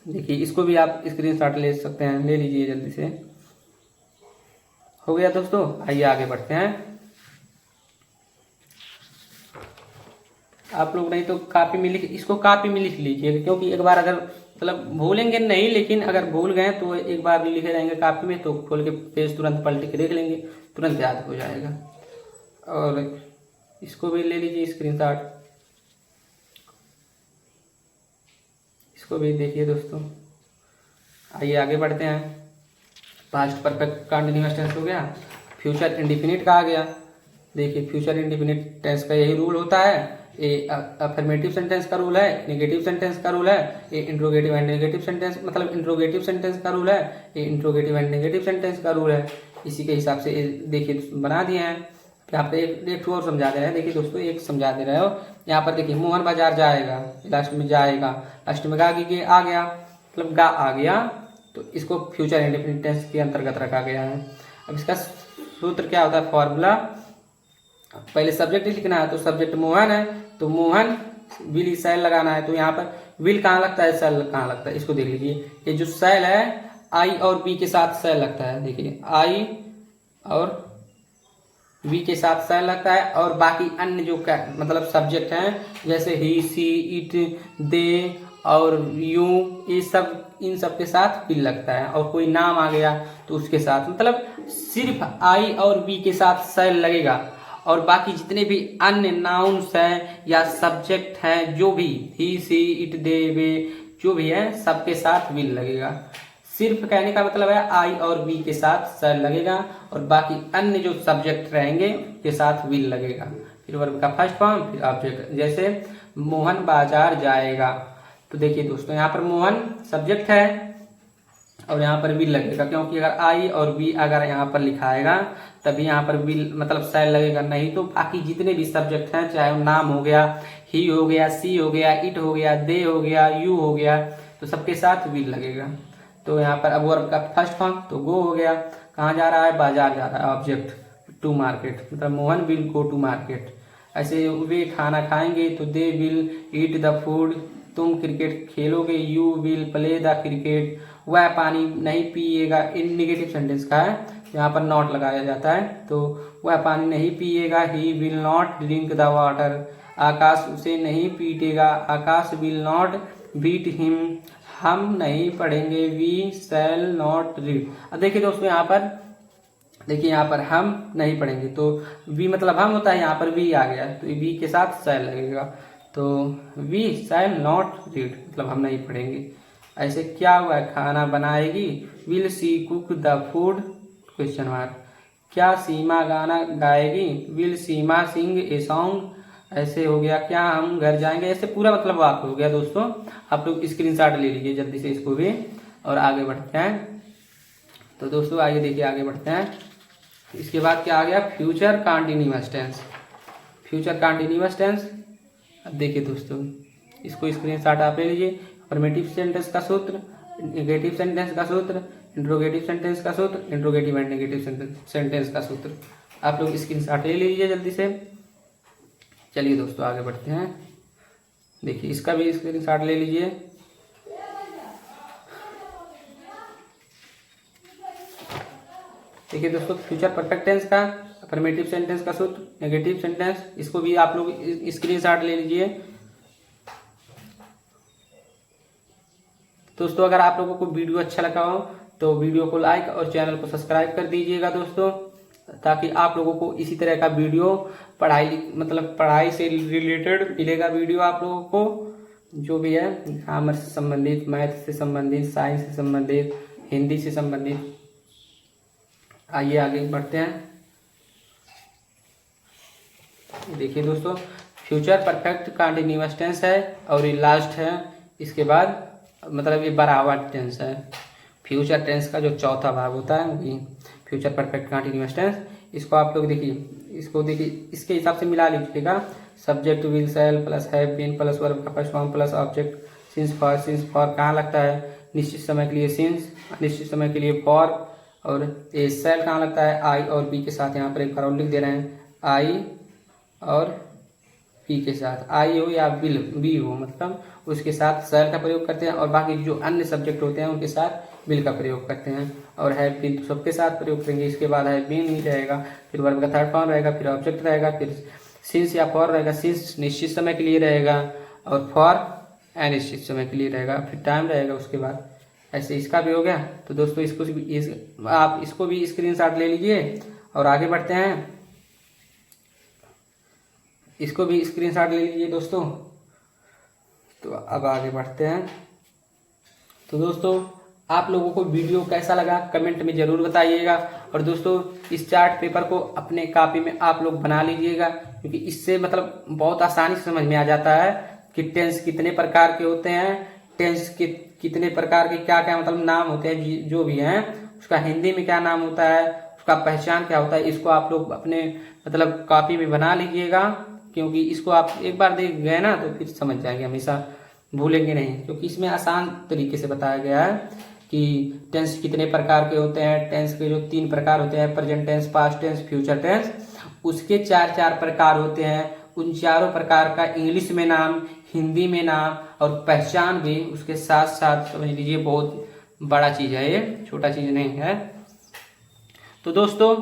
देखिए इसको भी आप स्क्रीनशॉट ले सकते हैं, ले लीजिए जल्दी से। हो गया दोस्तों, आइए आगे बढ़ते हैं। आप लोग नहीं तो कॉपी में लिख, इसको कॉपी में लिख लीजिएगा, क्योंकि एक बार अगर मतलब भूलेंगे नहीं, लेकिन अगर भूल गए तो एक बार लिखे जाएंगे कॉपी में, तो खोल के पेज तुरंत पलट के देख लेंगे, तुरंत याद हो जाएगा। और इसको भी ले लीजिए स्क्रीनशॉट, इसको भी देखिए दोस्तों। आइए आगे बढ़ते हैं। पास्ट परफेक्ट कंटिन्यूअस टेंस हो गया, फ्यूचर इंडिफिनिट का आ गया। देखिए फ्यूचर इंडिफिनिट टेंस का यही रूल होता है। ये अफर्मेटिव सेंटेंस का रूल है, नेगेटिव सेंटेंस का रूल है, ये इंट्रोगेटिव एंड नेगेटिव सेंटेंस मतलब इंट्रोगेटिव सेंटेंस का रूल है, ये इंट्रोगेटिव एंड नेगेटिव सेंटेंस का रूल है। इसी के हिसाब से देखिए बना दिए हैं। यहाँ पे एक और समझा दे रहे हैं। देखिए दोस्तों एक समझा दे रहे हो, यहाँ पर देखिए मोहन बाजार जाएगा, लास्ट में जाएगा, लास्ट में गा आ गया, मतलब गा आ गया, तो इसको फ्यूचर इंडेफिनिट टेंस के अंतर्गत रखा गया है। अब इसका सूत्र क्या होता है, फॉर्मूला, पहले सब्जेक्ट लिखना है, तो सब्जेक्ट मोहन है, तो मोहन विल सेल लगाना है, तो यहाँ पर विल कहाँ लगता है, सेल कहाँ लगता है, इसको देख लीजिए। ये जो सेल है आई और बी के साथ सेल लगता है। देखिए आई और बी के साथ सेल लगता है, और बाकी अन्य जो मतलब सब्जेक्ट हैं जैसे ही, सी, इट, दे और यू, ये सब, इन सब के साथ विल लगता है। और कोई नाम आ गया तो उसके साथ, मतलब सिर्फ आई और बी के साथ सेल लगेगा, और बाकी जितने भी अन्य नाउन्स हैं या सब्जेक्ट हैं, जो भी ही, सी, इट, दे, वे, जो भी है सबके साथ विल लगेगा। सिर्फ कहने का मतलब है आई और बी के साथ सेल लगेगा, और बाकी अन्य जो सब्जेक्ट रहेंगे के साथ विल लगेगा। फिर वर्ब का फर्स्ट फॉर्म, फिर ऑब्जेक्ट। जैसे मोहन बाजार जाएगा, तो देखिए दोस्तों यहाँ पर मोहन सब्जेक्ट है और यहाँ पर विल लगेगा, क्योंकि अगर आई और बी अगर यहाँ पर लिखाएगा तभी यहाँ पर विल मतलब सेल लगेगा, नहीं तो बाकी जितने भी सब्जेक्ट हैं, चाहे नाम हो गया, ही हो गया, सी हो गया, इट हो गया, दे हो गया, यू हो गया, तो सबके साथ विल लगेगा। तो यहाँ पर अब वर्ब का फर्स्ट फॉर्म, तो गो हो गया, कहाँ जा रहा है, बाजार जा रहा है, ऑब्जेक्ट टू मार्केट, मतलब Mohan will go to market. ऐसे वे खाना खाएंगे, तो they will eat the food, तुम क्रिकेट खेलोगे, you will play the cricket, वह पानी नहीं पिएगा, इन निगेटिव सेंटेंस का है, यहाँ पर नॉट लगाया जाता है, तो वह पानी नहीं पिएगा, he will not drink the water, Akash उसे नहीं पीटेगा, Akash will not beat him, हम नहीं पढ़ेंगे, वी शैल नॉट रीड। अब देखिए दोस्तों यहाँ पर, देखिए यहाँ पर हम नहीं पढ़ेंगे, तो वी मतलब हम होता है, यहाँ पर वी आ गया, तो वी के साथ शैल लगेगा, तो वी शैल नॉट रीड मतलब हम नहीं पढ़ेंगे। ऐसे क्या हुआ, खाना बनाएगी, will see cook the food, question mark. क्या सीमा गाना गाएगी, will Seema Singh a song. ऐसे हो गया, क्या हम घर जाएंगे, ऐसे पूरा मतलब वाक्य हो गया दोस्तों। आप लोग स्क्रीनशॉट ले लीजिए जल्दी से इसको भी, और आगे बढ़ते हैं। तो दोस्तों आइए देखिए आगे बढ़ते हैं। इसके बाद क्या आ गया, future continuous tense. Future continuous tense, अब देखिए दोस्तों इसको स्क्रीनशॉट आप ले लीजिए। अफर्मेटिव सेंटेंस का सूत्र, नेगेटिव सेंटेंस का सूत्र, इंट्रोगेटिव सेंटेंस का सूत्र, इंट्रोगेटिव एंड नेगेटिव सेंटेंस का सूत्र। आप लोग स्क्रीनशॉट ले लीजिए जल्दी से। चलिए दोस्तों आगे बढ़ते हैं। देखिए इसका भी स्क्रीनशॉट ले लीजिए। देखिए दोस्तों फ्यूचर परफेक्ट टेंस का, अफर्मेटिव सेंटेंस का सूत्र, नेगेटिव सेंटेंस, इसको भी आप लोग स्क्रीनशॉट ले लीजिए। दोस्तों अगर आप लोगों को वीडियो अच्छा लगा हो तो वीडियो को लाइक और चैनल को सब्सक्राइब कर दीजिएगा दोस्तों, ताकि आप लोगों को इसी तरह का वीडियो पढ़ाई से रिलेटेड मिलेगा वीडियो आप लोगों को, जो भी है ग्रामर से संबंधित, मैथ से संबंधित, साइंस से संबंधित, हिंदी से संबंधित। आइए आगे बढ़ते हैं। देखिए दोस्तों फ्यूचर परफेक्ट कंटिन्यूअस टेंस है और ये लास्ट है, इसके बाद मतलब ये बढ़ावा टेंस है। फ्यूचर टेंस का जो चौथा भाग होता है वही फ्यूचर परफेक्ट कंटिन्यूअस टेंस। इसको आप लोग देखिए इसको देखिए, इसके हिसाब से मिला लीजिएगा। Subject will shall plus have been plus verb का first form plus object since for कहाँ लगता है? निश्चित समय के लिए सिंस, अनिश्चित समय के लिए फॉर। और ये शैल कहाँ लगता है? आई और बी के साथ। यहाँ पर एक बार और लिख दे रहे हैं, आई और बी के साथ। आई हो या बिल बी हो, मतलब उसके साथ शैल का प्रयोग करते हैं, और बाकी जो अन्य सब्जेक्ट होते हैं उनके साथ बिल का प्रयोग करते हैं। और हैव बीन तो सबके साथ प्रयोग करेंगे। इसके बाद हैव बीन ही रहेगा, फिर वर्ब का थर्ड फॉर्म रहेगा, फिर ऑब्जेक्ट रहेगा, फिर सिंस या फॉर रहेगा। सिंस निश्चित समय के लिए रहेगा और फॉर अनिश्चित समय के लिए रहेगा, फिर टाइम रहेगा उसके बाद। ऐसे इसका भी हो गया। तो दोस्तों इसको भी आप इसको भी स्क्रीनशॉट ले लीजिए और आगे बढ़ते हैं। इसको भी स्क्रीनशॉट ले लीजिए दोस्तों। तो अब आगे बढ़ते हैं। तो दोस्तों आप लोगों को वीडियो कैसा लगा कमेंट में ज़रूर बताइएगा। और दोस्तों इस चार्ट पेपर को अपने कॉपी में आप लोग बना लीजिएगा, क्योंकि इससे मतलब बहुत आसानी से समझ में आ जाता है कि टेंस कितने प्रकार के होते हैं, टेंस के कितने प्रकार के क्या क्या मतलब नाम होते हैं, जो भी हैं उसका हिंदी में क्या नाम होता है, उसका पहचान क्या होता है। इसको आप लोग अपने मतलब कॉपी में बना लीजिएगा, क्योंकि इसको आप एक बार देख गए ना तो फिर समझ जाएंगे, हमेशा भूलेंगे नहीं। क्योंकि इसमें आसान तरीके से बताया गया है कि टेंस कितने प्रकार के होते हैं। टेंस के जो 3 प्रकार होते हैं, present tense, past tense, future tense, उसके 4 प्रकार होते हैं। उन चारों प्रकार का इंग्लिश में नाम, हिंदी में नाम और पहचान भी उसके साथ साथ समझ लीजिए। बहुत बड़ा चीज़ है ये, छोटा चीज़ नहीं है। तो दोस्तों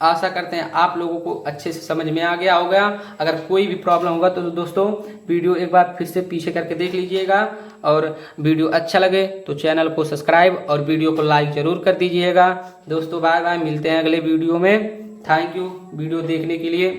आशा करते हैं आप लोगों को अच्छे से समझ में आ गया होगा। अगर कोई भी प्रॉब्लम होगा तो दोस्तों वीडियो एक बार फिर से पीछे करके देख लीजिएगा, और वीडियो अच्छा लगे तो चैनल को सब्सक्राइब और वीडियो को लाइक जरूर कर दीजिएगा। दोस्तों बाय बाय, मिलते हैं अगले वीडियो में। थैंक यू वीडियो देखने के लिए।